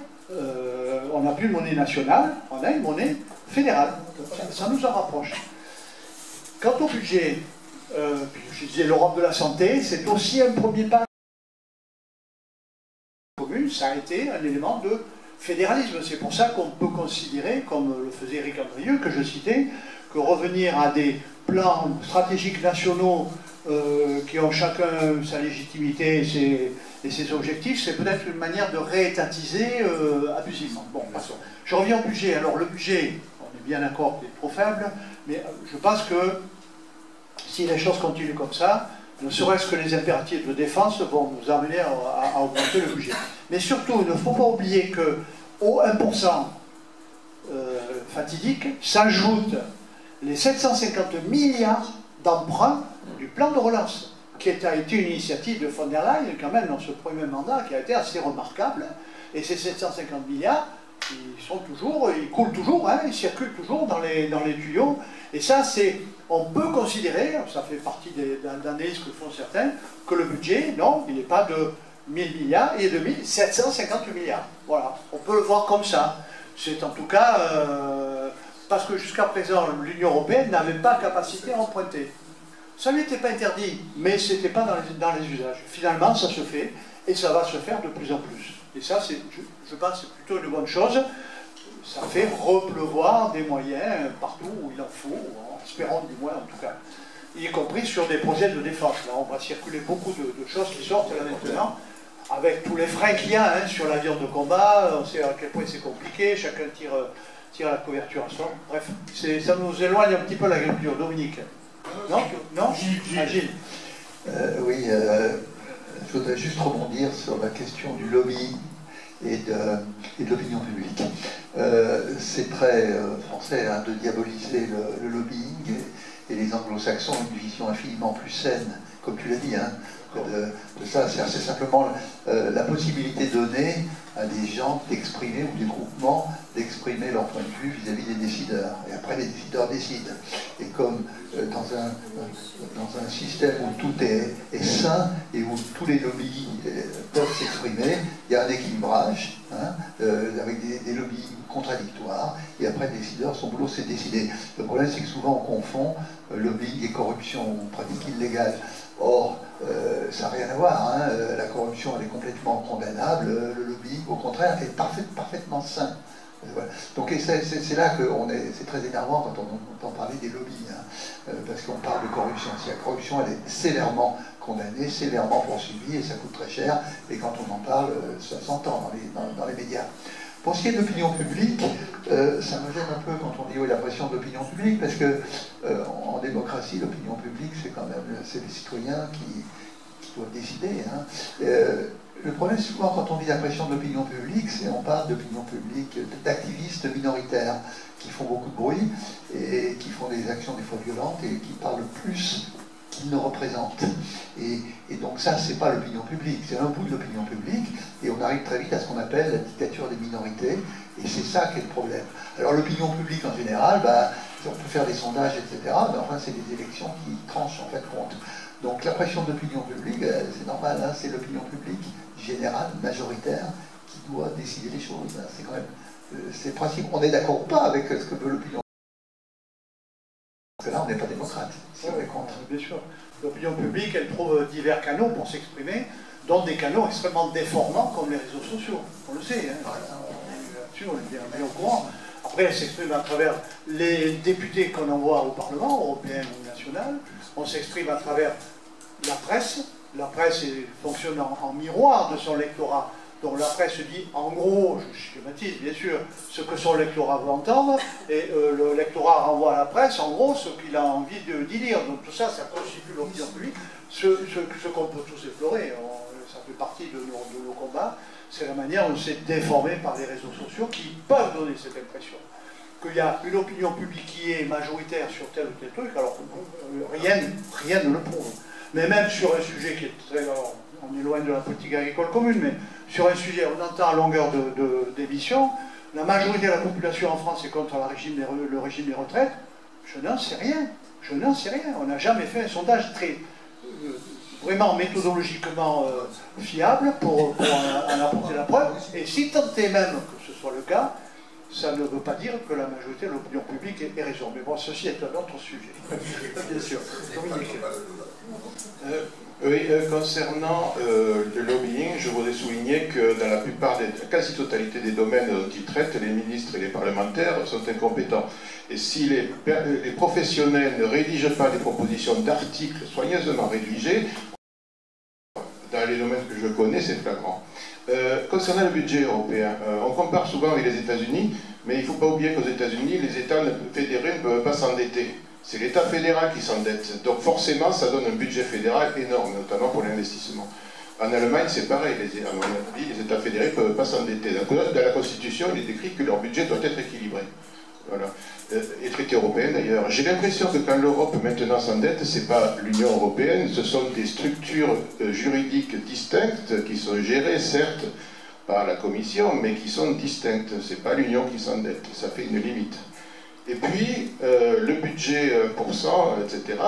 On n'a plus de monnaie nationale, on a une monnaie fédérale. Ça nous en rapproche. Quant au budget, je disais l'Europe de la santé, c'est aussi un premier pas. Commune, ça a été un élément de fédéralisme. C'est pour ça qu'on peut considérer, comme le faisait Éric Andrieux, que je citais, que revenir à des plans stratégiques nationaux qui ont chacun sa légitimité et ses objectifs, c'est peut-être une manière de réétatiser abusivement. Bon, passons. Je reviens au budget. Alors le budget, on est bien d'accord qu'il est trop faible, mais je pense que si les choses continuent comme ça, ne serait-ce que les impératifs de défense vont nous amener à augmenter le budget. Mais surtout, il ne faut pas oublier qu'au 1% fatidique s'ajoutent les 750 milliards d'emprunts du plan de relance, qui a été une initiative de von der Leyen, quand même, dans ce premier mandat, qui a été assez remarquable. Et ces 750 milliards, ils coulent toujours, hein, ils circulent toujours dans les tuyaux. Et ça, on peut considérer, ça fait partie d'analyses que font certains, que le budget, non, il n'est pas de 1000 milliards et 750 milliards. Voilà, on peut le voir comme ça. C'est en tout cas parce que jusqu'à présent, l'Union européenne n'avait pas capacité à emprunter. Ça n'était pas interdit, mais ce n'était pas dans les usages. Finalement, ça se fait, et ça va se faire de plus en plus. Et ça, je pense que c'est plutôt une bonne chose. Ça fait repleuvoir des moyens partout où il en faut, en espérant du moins en tout cas. Y compris sur des projets de défense. Là, on va circuler beaucoup de choses qui sortent là maintenant, avec tous les freins qu'il y a hein, sur l'avion de combat. On sait à quel point c'est compliqué, chacun tire la couverture à son. Bref, ça nous éloigne un petit peu de l'agriculture. Dominique? Non? Non? Gilles. Oui, je voudrais juste rebondir sur la question du lobby et de l'opinion publique. C'est très français hein, de diaboliser le lobbying et les anglo-saxons ont une vision infiniment plus saine, comme tu l'as dit, hein, de ça. C'est simplement la possibilité donnée à des gens d'exprimer, ou des groupements, d'exprimer leur point de vue vis-à-vis des décideurs. Et après, les décideurs décident. Et comme dans un système où tout est sain et où tous les lobbies peuvent s'exprimer, il y a un équilibrage hein, avec des lobbies contradictoires. Et après, les décideurs, son boulot, c'est de décider. Le problème, c'est que souvent, on confond lobbying et corruption ou pratique illégale. Or, ça n'a rien à voir. Hein. La corruption, elle est complètement condamnable. Le lobbying, au contraire, est parfaitement sain. Voilà. Donc c'est là que c'est très énervant quand on entend parler des lobbies, hein, parce qu'on parle de corruption. Si la corruption, elle est sévèrement condamnée, sévèrement poursuivie, et ça coûte très cher, et quand on en parle, ça s'entend dans les médias. Pour ce qui est de l'opinion publique, ça me gêne un peu quand on dit oui, la pression de l'opinion publique, parce que en démocratie, l'opinion publique, c'est quand même les citoyens qui doivent décider. Hein. Le problème, souvent, quand on dit la pression de l'opinion publique, c'est on parle d'opinion publique, d'activistes minoritaires qui font beaucoup de bruit et qui font des actions des fois violentes et qui parlent plus qu'ils ne représentent. Et donc ça, c'est pas l'opinion publique, c'est un bout de l'opinion publique et on arrive très vite à ce qu'on appelle la dictature des minorités et c'est ça qui est le problème. Alors l'opinion publique en général, on peut faire des sondages, etc., mais enfin, c'est des élections qui tranchent en fait compte. Donc la pression de l'opinion publique, c'est normal, hein, c'est l'opinion publique générale, majoritaire, qui doit décider les choses. Hein. C'est quand même, c'est le principe. On est d'accord ou pas avec ce que veut l'opinion. Parce que là, on n'est pas démocrate, si on est contre. Bien sûr. L'opinion publique, elle trouve divers canaux pour s'exprimer, dont des canaux extrêmement déformants comme les réseaux sociaux. On le sait, hein. Là-dessus, on est bien au courant. Après, elle s'exprime à travers les députés qu'on envoie au Parlement européen ou national. On s'exprime à travers la presse. La presse fonctionne en miroir de son lectorat. Donc la presse dit, en gros, je schématise bien sûr, ce que son lectorat veut entendre, et le lectorat renvoie à la presse, en gros, ce qu'il a envie d'y lire. Donc tout ça, ça constitue l'opinion publique. Ce qu'on peut tous déplorer, ça fait partie de nos combats, c'est la manière dont c'est déformé par les réseaux sociaux qui peuvent donner cette impression. Qu'il y a une opinion publique qui est majoritaire sur tel ou tel truc, alors rien ne le prouve. Mais même sur un sujet qui est très... on est loin de la politique agricole commune, mais sur un sujet, on entend à longueur d'émission, la majorité de la population en France est contre le régime des retraites. Je n'en sais rien. Je n'en sais rien. On n'a jamais fait un sondage très... vraiment méthodologiquement fiable pour en apporter la preuve. Et si tant est même que ce soit le cas, ça ne veut pas dire que la majorité de l'opinion publique ait raison. Mais bon, ceci est un autre sujet. Bien sûr. Oui, concernant le lobbying, je voudrais souligner que dans la quasi-totalité des domaines dont ils traitent, les ministres et les parlementaires sont incompétents. Et si les professionnels ne rédigent pas des propositions d'articles soigneusement rédigés, dans les domaines que je connais, c'est flagrant. Concernant le budget européen, on compare souvent avec les États-Unis, mais il ne faut pas oublier qu'aux États-Unis, les États fédérés ne peuvent pas s'endetter. C'est l'État fédéral qui s'endette. Donc forcément, ça donne un budget fédéral énorme, notamment pour l'investissement. En Allemagne, c'est pareil. À mon avis, les États fédérés ne peuvent pas s'endetter. Dans la Constitution, il est écrit que leur budget doit être équilibré. Voilà. Et traité européen d'ailleurs. J'ai l'impression que quand l'Europe maintenant s'endette, ce n'est pas l'Union européenne, ce sont des structures juridiques distinctes qui sont gérées, certes, par la Commission, mais qui sont distinctes. Ce n'est pas l'Union qui s'endette. Ça fait une limite. Et puis, le budget 1%, etc.,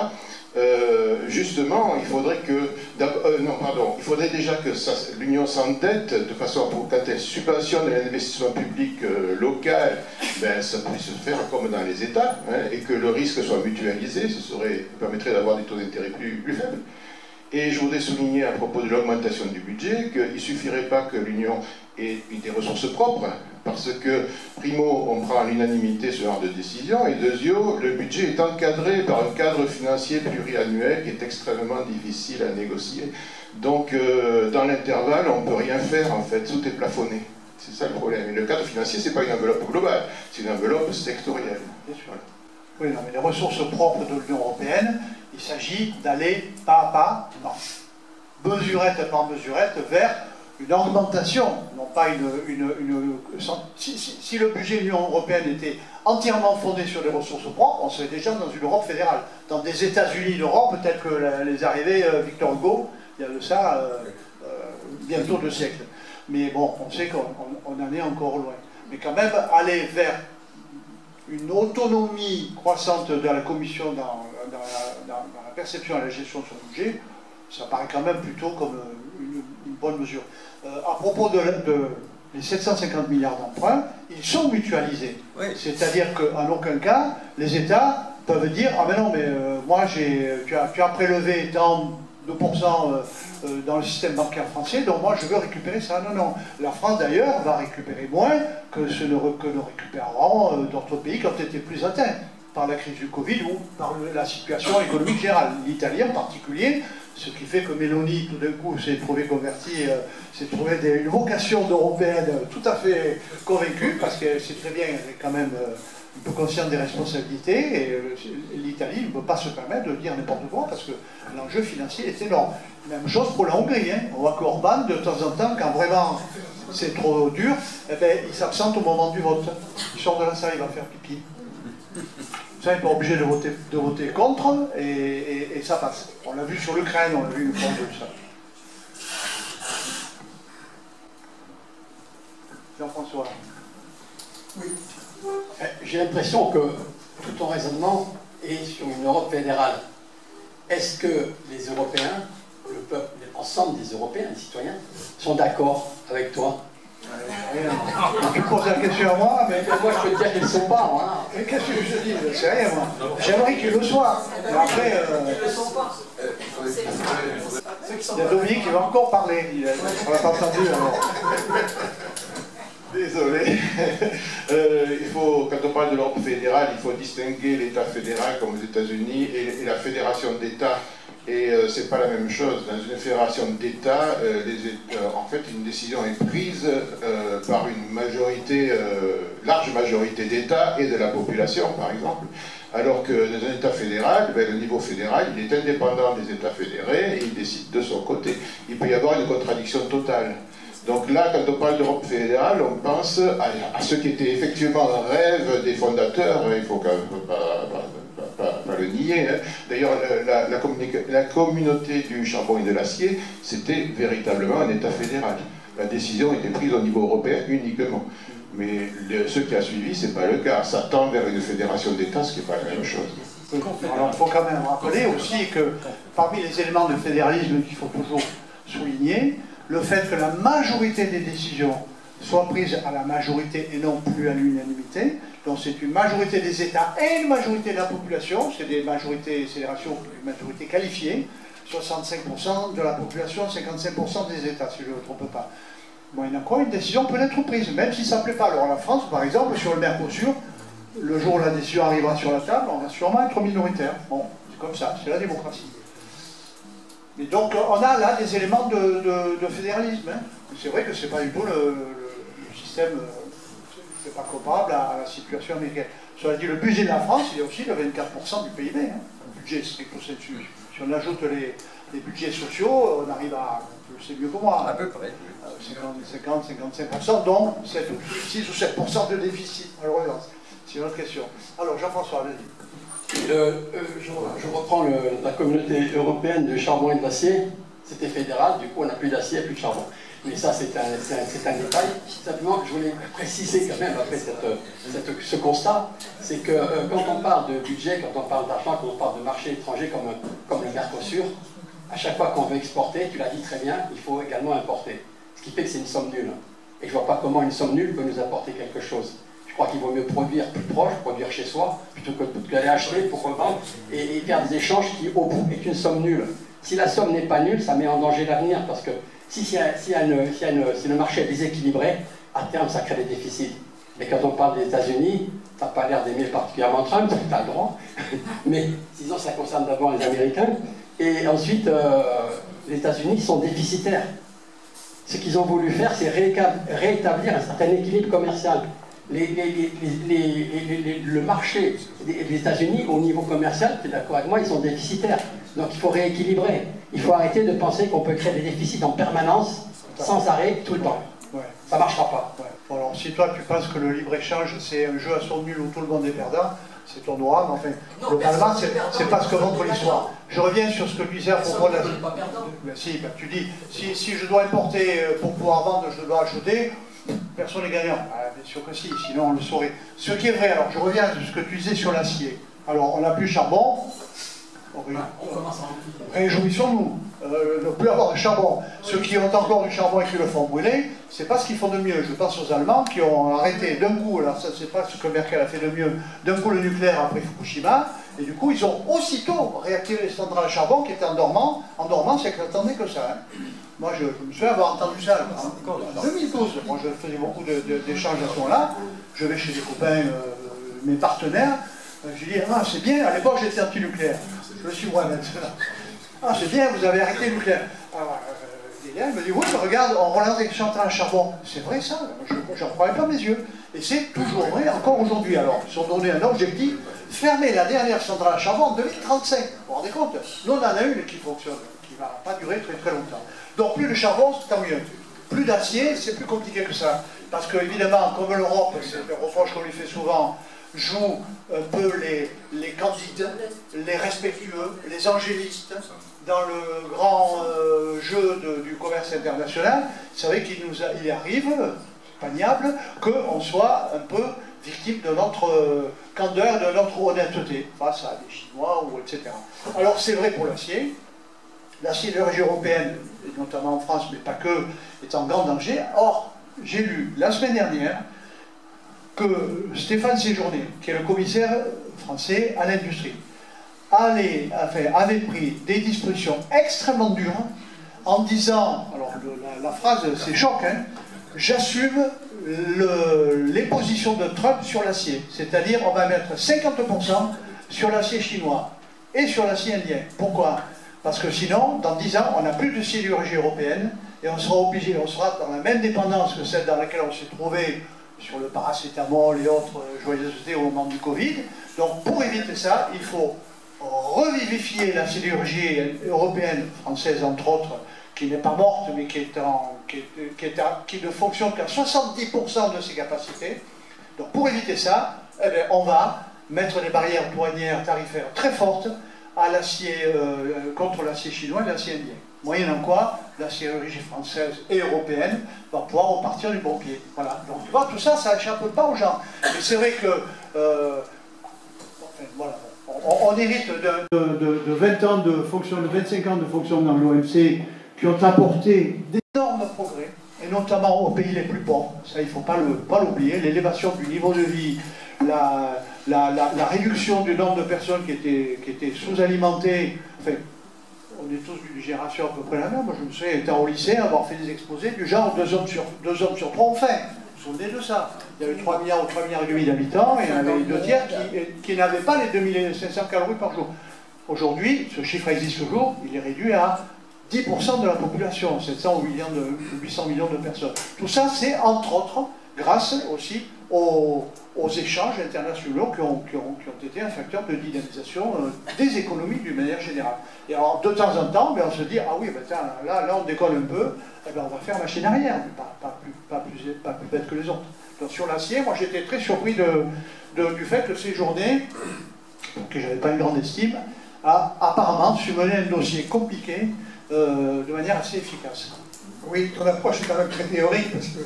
justement, il faudrait que... il faudrait déjà que l'Union s'endette de façon à pour quand elle subventionne l'investissement public local, ben, ça puisse se faire comme dans les États, hein, et que le risque soit mutualisé, ça permettrait d'avoir des taux d'intérêt plus faibles. Et je voudrais souligner à propos de l'augmentation du budget qu'il ne suffirait pas que l'Union ait des ressources propres, parce que, primo, on prend à l'unanimité ce genre de décision, et deuxio, le budget est encadré par un cadre financier pluriannuel qui est extrêmement difficile à négocier. Donc, dans l'intervalle, on ne peut rien faire, en fait, tout est plafonné. C'est ça le problème. Et le cadre financier, ce n'est pas une enveloppe globale, c'est une enveloppe sectorielle. Voilà. Oui, non, mais les ressources propres de l'Union européenne, il s'agit d'aller pas à pas, non, mesurette par mesurette, vers une augmentation, non pas si le budget de l'Union européenne était entièrement fondé sur des ressources propres, on serait déjà dans une Europe fédérale. Dans des États-Unis d'Europe, peut-être que les arrivées Victor Hugo, il y a de ça bientôt 2 siècles. Mais bon, on sait qu'on en est encore loin. Mais quand même, aller vers une autonomie croissante de la Commission dans la perception et la gestion de son budget, ça paraît quand même plutôt comme une bonne mesure. À propos des 750 milliards d'emprunts, ils sont mutualisés. Oui. C'est-à-dire qu'en aucun cas, les États peuvent dire « Ah mais non, mais moi, tu as prélevé tant de pourcents dans le système bancaire français, donc moi je veux récupérer ça. » Non, non. La France d'ailleurs va récupérer moins que ne récupéreront d'autres pays qui ont été plus atteints par la crise du Covid ou par la situation économique générale. L'Italie en particulier, ce qui fait que Meloni, tout d'un coup, s'est trouvé convertie, s'est trouvé une vocation d'européenne tout à fait convaincue, parce qu'elle sait très bien, elle est quand même un peu consciente des responsabilités, et l'Italie ne peut pas se permettre de dire n'importe quoi, parce que l'enjeu financier est énorme. Même chose pour la Hongrie, hein. On voit qu'Orban, de temps en temps, quand vraiment c'est trop dur, eh ben, il s'absente au moment du vote. Il sort de la salle, il va faire pipi. Ça, il n'est pas obligé de voter contre, et ça passe. On l'a vu sur l'Ukraine, on l'a vu une fois de ça. Jean-François. Oui. J'ai l'impression que tout ton raisonnement est sur une Europe fédérale. Est-ce que les Européens, le peuple, l'ensemble des Européens, les citoyens, sont d'accord avec toi? Tu poses la question à moi, mais moi je peux te dire qu'ils ne sont pas. Hein. Mais qu'est-ce que je te dis? C'est rien, moi. J'aimerais qu'ils le soient. Mais après, il y a Dominique qui va encore parler. On l'a pas entendu alors. Désolé. Quand on parle de l'Europe fédérale, il faut distinguer l'État fédéral comme aux États-Unis et la fédération d'États. Et c'est pas la même chose. Dans une fédération d'États, en fait, une décision est prise par une majorité, large majorité d'États et de la population, par exemple. Alors que dans un État fédéral, le niveau fédéral, il est indépendant des États fédérés et il décide de son côté. Il peut y avoir une contradiction totale. Donc là, quand on parle d'Europe fédérale, on pense à ce qui était effectivement un rêve des fondateurs. Il faut quand même pas le nier. Hein. D'ailleurs, la communauté du charbon et de l'acier, c'était véritablement un État fédéral. La décision était prise au niveau européen uniquement. Mais ce qui a suivi, ce n'est pas le cas. Ça tend vers une fédération d'États, ce qui n'est pas la même chose. Alors, il faut quand même rappeler aussi que parmi les éléments de fédéralisme qu'il faut toujours souligner, le fait que la majorité des décisions soient prises à la majorité et non plus à l'unanimité. Donc c'est une majorité des États et une majorité de la population, c'est des majorités, c'est des ratios, une majorité qualifiée, 65% de la population, 55% des États, si je ne me trompe pas. Bon, il y en a quoi, une décision peut être prise, même si ça ne plaît pas. Alors la France, par exemple, sur le Mercosur, le jour où la décision arrivera sur la table, on va sûrement être minoritaire. Bon, c'est comme ça, c'est la démocratie. Et donc on a là des éléments de fédéralisme. Hein. C'est vrai que ce n'est pas du tout le système, c'est pas comparable à la situation américaine. Cela dit, le budget de la France, il est aussi de 24% du PIB. Hein. Le budget stricto sensu. Si on ajoute les budgets sociaux, on arrive à, c'est mieux que moi, à peu près. 50-55%, donc 6 ou 7% de déficit. Alors, c'est une autre question. Alors, Jean-François, allez-y. Je reprends la communauté européenne du charbon et de l'acier. c'était fédéral, du coup on n'a plus d'acier, plus de charbon. Mais ça c'est un détail. Simplement, je voulais préciser quand même après ce constat, c'est que quand on parle de budget, quand on parle d'argent, quand on parle de marché étranger comme le Mercosur, à chaque fois qu'on veut exporter, tu l'as dit très bien, il faut également importer. Ce qui fait que c'est une somme nulle. Et je ne vois pas comment une somme nulle peut nous apporter quelque chose. Je crois qu'il vaut mieux produire plus proche, produire chez soi, plutôt que d'aller acheter pour revendre et faire des échanges qui, au bout, est une somme nulle. Si la somme n'est pas nulle, ça met en danger l'avenir, parce que si le marché est déséquilibré, à terme, ça crée des déficits. Mais quand on parle des États-Unis, tu n'as pas l'air d'aimer particulièrement Trump, tu as le droit, mais disons ça concerne d'abord les Américains. Et ensuite, les États-Unis sont déficitaires. Ce qu'ils ont voulu faire, c'est rétablir un certain équilibre commercial. Le marché des États-Unis, au niveau commercial, tu es d'accord avec moi, ils sont déficitaires. Donc il faut rééquilibrer. Il faut arrêter de penser qu'on peut créer des déficits en permanence, sans arrêt, tout le temps. Ouais. Ça ne marchera pas. Ouais. Bon, alors, si toi tu penses que le libre-échange c'est un jeu à somme nulle où tout le monde est perdant, c'est ton droit, mais enfin, globalement, c'est pas ce que montre l'histoire. Je reviens sur ce que tu disais à propos de la... Si, ben, tu dis, si je dois importer pour pouvoir vendre, je dois acheter, personne n'est gagnant. Ah, bien sûr que si, sinon on le saurait. Ce qui est vrai, alors je reviens sur ce que tu disais sur l'acier. Alors, on n'a plus de charbon. Réjouissons-nous de ne plus avoir de charbon. Ceux qui ont encore du charbon et qui le font brûler, c'est pas ce qu'ils font de mieux. Je pense aux Allemands qui ont arrêté d'un coup, alors ça c'est pas ce que Merkel a fait de mieux, d'un coup le nucléaire après Fukushima, et du coup ils ont aussitôt réactivé les centrales à charbon qui étaient en dormant, c'est que j'attendais que ça. Hein. Moi je me souviens avoir entendu ça en 2012, moi je faisais beaucoup d'échanges à ce moment-là, je vais chez des copains, mes partenaires, je dis ah c'est bien, à l'époque j'étais anti-nucléaire. Je suis moi maintenant. Ah, c'est bien, vous avez arrêté le nucléaire. Alors, il me dit, oui, mais regarde, on relance les centrales à charbon. C'est vrai ça, je n'en croyais pas mes yeux. Et c'est toujours vrai, encore aujourd'hui. Alors, ils ont donné un objectif, fermer la dernière centrale à charbon en 2035. Vous vous rendez compte? Nous, on en a une qui fonctionne, qui ne va pas durer très très longtemps. Donc, plus de charbon, c'est tant mieux. Plus d'acier, c'est plus compliqué que ça. Parce que, évidemment, comme l'Europe, c'est le reproche qu'on lui fait souvent, joue un peu les candides, les respectueux, les angélistes dans le grand jeu du commerce international. Vous savez qu'il arrive, paniable, qu'on soit un peu victime de notre candeur, de notre honnêteté face à des Chinois, ou etc. Alors c'est vrai pour l'acier. L'acier de l'origine européenne, et notamment en France, mais pas que, est en grand danger. Or, j'ai lu la semaine dernière que Stéphane Séjourné, qui est le commissaire français à l'industrie, avait pris des dispositions extrêmement dures en disant, alors la phrase c'est choc, hein, j'assume les positions de Trump sur l'acier, c'est-à-dire on va mettre 50% sur l'acier chinois et sur l'acier indien. Pourquoi? Parce que sinon, dans 10 ans, on n'a plus de sidérurgie européenne et on sera obligé, on sera dans la même dépendance que celle dans laquelle on s'est trouvé sur le paracétamol et autres joyeusetés au moment du Covid. Donc pour éviter ça, il faut revivifier la sidérurgie européenne, française entre autres, qui n'est pas morte mais qui ne fonctionne qu'à 70% de ses capacités. Donc pour éviter ça, eh bien, on va mettre des barrières douanières tarifaires très fortes à l'acier, contre l'acier chinois et l'acier indien. Moyennant quoi, la sidérurgie française et européenne va pouvoir repartir du bon pied. Voilà. Donc tu vois, tout ça, ça n'échappe pas aux gens. Mais c'est vrai que voilà, on hérite de 20 ans de fonction, de 25 ans de fonction dans l'OMC qui ont apporté d'énormes progrès, et notamment aux pays les plus pauvres. Ça, il ne faut pas l'oublier. L'élévation du niveau de vie, la réduction du nombre de personnes qui étaient sous-alimentées. Enfin, on est tous d'une génération à peu près la même. Moi, je me souviens, étant au lycée, avoir fait des exposés du genre 2 hommes sur 3 ont faim. Vous vous souvenez de ça? Il y avait 3 milliards ou 3 milliards et demi d'habitants, et il y en avait 2 tiers qui n'avaient pas les 2500 calories par jour. Aujourd'hui, ce chiffre existe toujours, il est réduit à 10% de la population, 700 ou 800 millions de personnes. Tout ça, c'est entre autres grâce aussi aux échanges internationaux qui ont été un facteur de dynamisation des économies d'une manière générale. Et alors, de temps en temps, on se dit, ah oui, ben, tiens, là on décolle un peu, eh ben, on va faire machine arrière, mais pas plus bête que les autres. Donc, sur l'acier, moi j'étais très surpris du fait que Séjourné, pour qui je n'avais pas une grande estime, a apparemment su mener un dossier compliqué de manière assez efficace. Oui, ton approche est quand même très théorique, parce que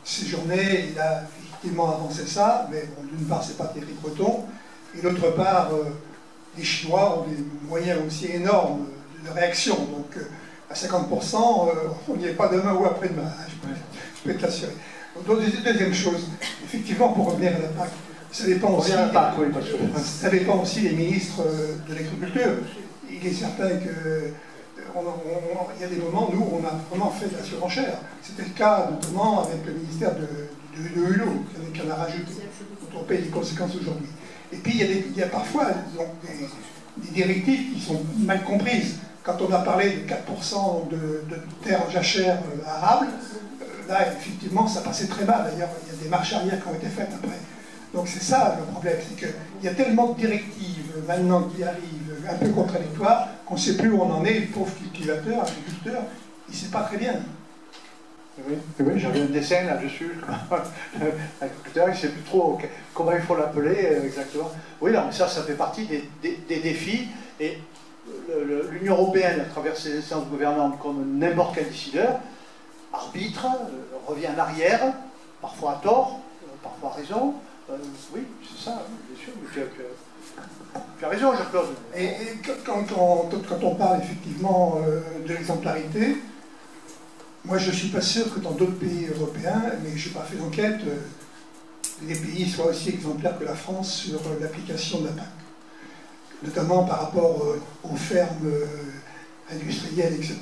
Séjourné, il a effectivement avancé ça, mais bon, d'une part, c'est pas Thierry Breton, et d'autre part, les Chinois ont des moyens aussi énormes de réaction. Donc, à 50%, on n'y est pas demain ou après-demain, hein, je peux te l'assurer. Deuxième chose, effectivement, pour revenir à la PAC, ça dépend aussi, ça dépend aussi des ministres de l'agriculture. Il est certain que il y a des moments, nous, on a vraiment fait de la surenchère. C'était le cas notamment avec le ministère de Hulot, qui en a rajouté, dont on paye les conséquences aujourd'hui. Et puis, il y a parfois donc, des directives qui sont mal comprises. Quand on a parlé de 4% de terres jachères arables, là, effectivement, ça passait très mal. D'ailleurs, il y a des marches arrière qui ont été faites après. Donc c'est ça le problème, c'est qu'il y a tellement de directives maintenant qui arrivent, un peu contradictoires, qu'on ne sait plus où on en est. Le pauvre cultivateur, agriculteur, il ne sait pas très bien. Oui, j'avais un dessin là-dessus. L'agriculteur, il ne sait plus trop comment il faut l'appeler exactement. Oui, non, mais ça fait partie des défis. Et l'Union européenne, à travers ses instances gouvernantes, comme n'importe quel décideur, arbitre, revient en arrière, parfois à tort, parfois à raison. Oui, c'est ça, bien sûr. Tu as raison, Jean-Claude. Et quand on parle effectivement de l'exemplarité, moi je ne suis pas sûr que dans d'autres pays européens, mais je n'ai pas fait d'enquête, les pays soient aussi exemplaires que la France sur l'application de la PAC. Notamment par rapport aux fermes industrielles, etc.,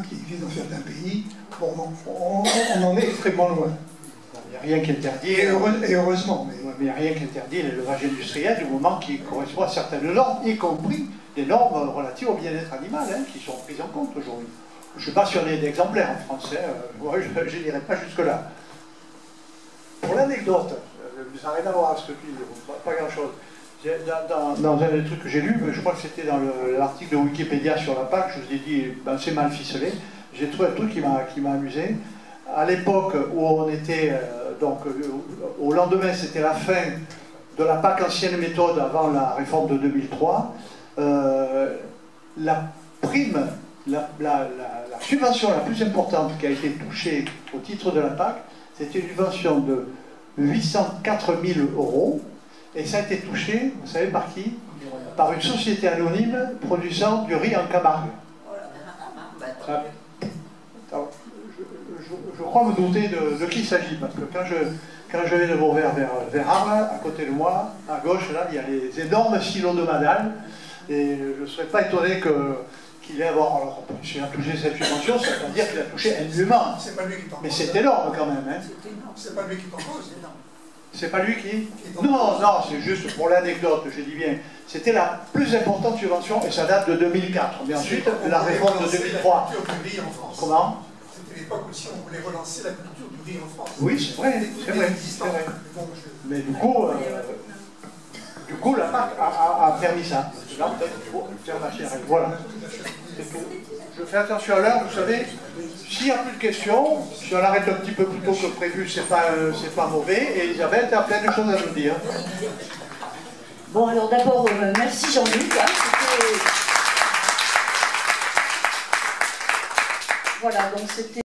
qui existent dans certains pays. Bon, on en est extrêmement loin. Il n'y a rien qui interdit. Et heureusement. Mais il n'y a rien qui interdit l'élevage industriel du moment qui correspond à certaines normes, y compris des normes relatives au bien-être animal, hein, qui sont prises en compte aujourd'hui. Je ne suis pas si on est d'exemplaires en France, je n'irai pas jusque-là. Pour l'anecdote, ça n'a rien à voir avec ce que tu dis, pas grand-chose. Dans un des trucs que j'ai lu, je crois que c'était dans l'article de Wikipédia sur la PAC, je vous ai dit, ben, c'est mal ficelé, j'ai trouvé un truc qui m'a amusé. À l'époque où on était, au lendemain, c'était la fin de la PAC ancienne méthode avant la réforme de 2003, la prime, la subvention la plus importante qui a été touchée au titre de la PAC, c'était une subvention de 804 000 €, et ça a été touché, vous savez par qui? Par une société anonyme produisant du riz en Camargue. Je crois me douter de qui il s'agit, parce que quand je vais de Beauvert vers Arles, à côté de moi, à gauche, là, il y a les énormes silos de Madal, et je ne serais pas étonné qu'il ait avoir... Alors, s'il a touché cette subvention, ça veut pas dire qu'il a touché indûment. C'est pas lui qui t'en cause. Mais c'est énorme quand même. Hein. C'est pas lui qui t'en cause. C'est pas lui qui... Non, c'est juste pour l'anecdote, je dis bien. C'était la plus importante subvention, et ça date de 2004. Mais ensuite, la réforme de 2003. Comment? L'époque aussi, on voulait relancer la culture du riz en France. Oui, c'est vrai, c'est vrai. Mais du coup, la PAC a permis ça. Là, peut-être qu'il faut faire marcher la règle. Voilà. Je fais attention à l'heure, vous savez, s'il n'y a plus de questions, si on arrête un petit peu plus tôt que prévu, c'est pas mauvais. Et Elisabeth a plein de choses à nous dire. Bon, alors d'abord, merci Jean-Luc. Voilà, donc c'était...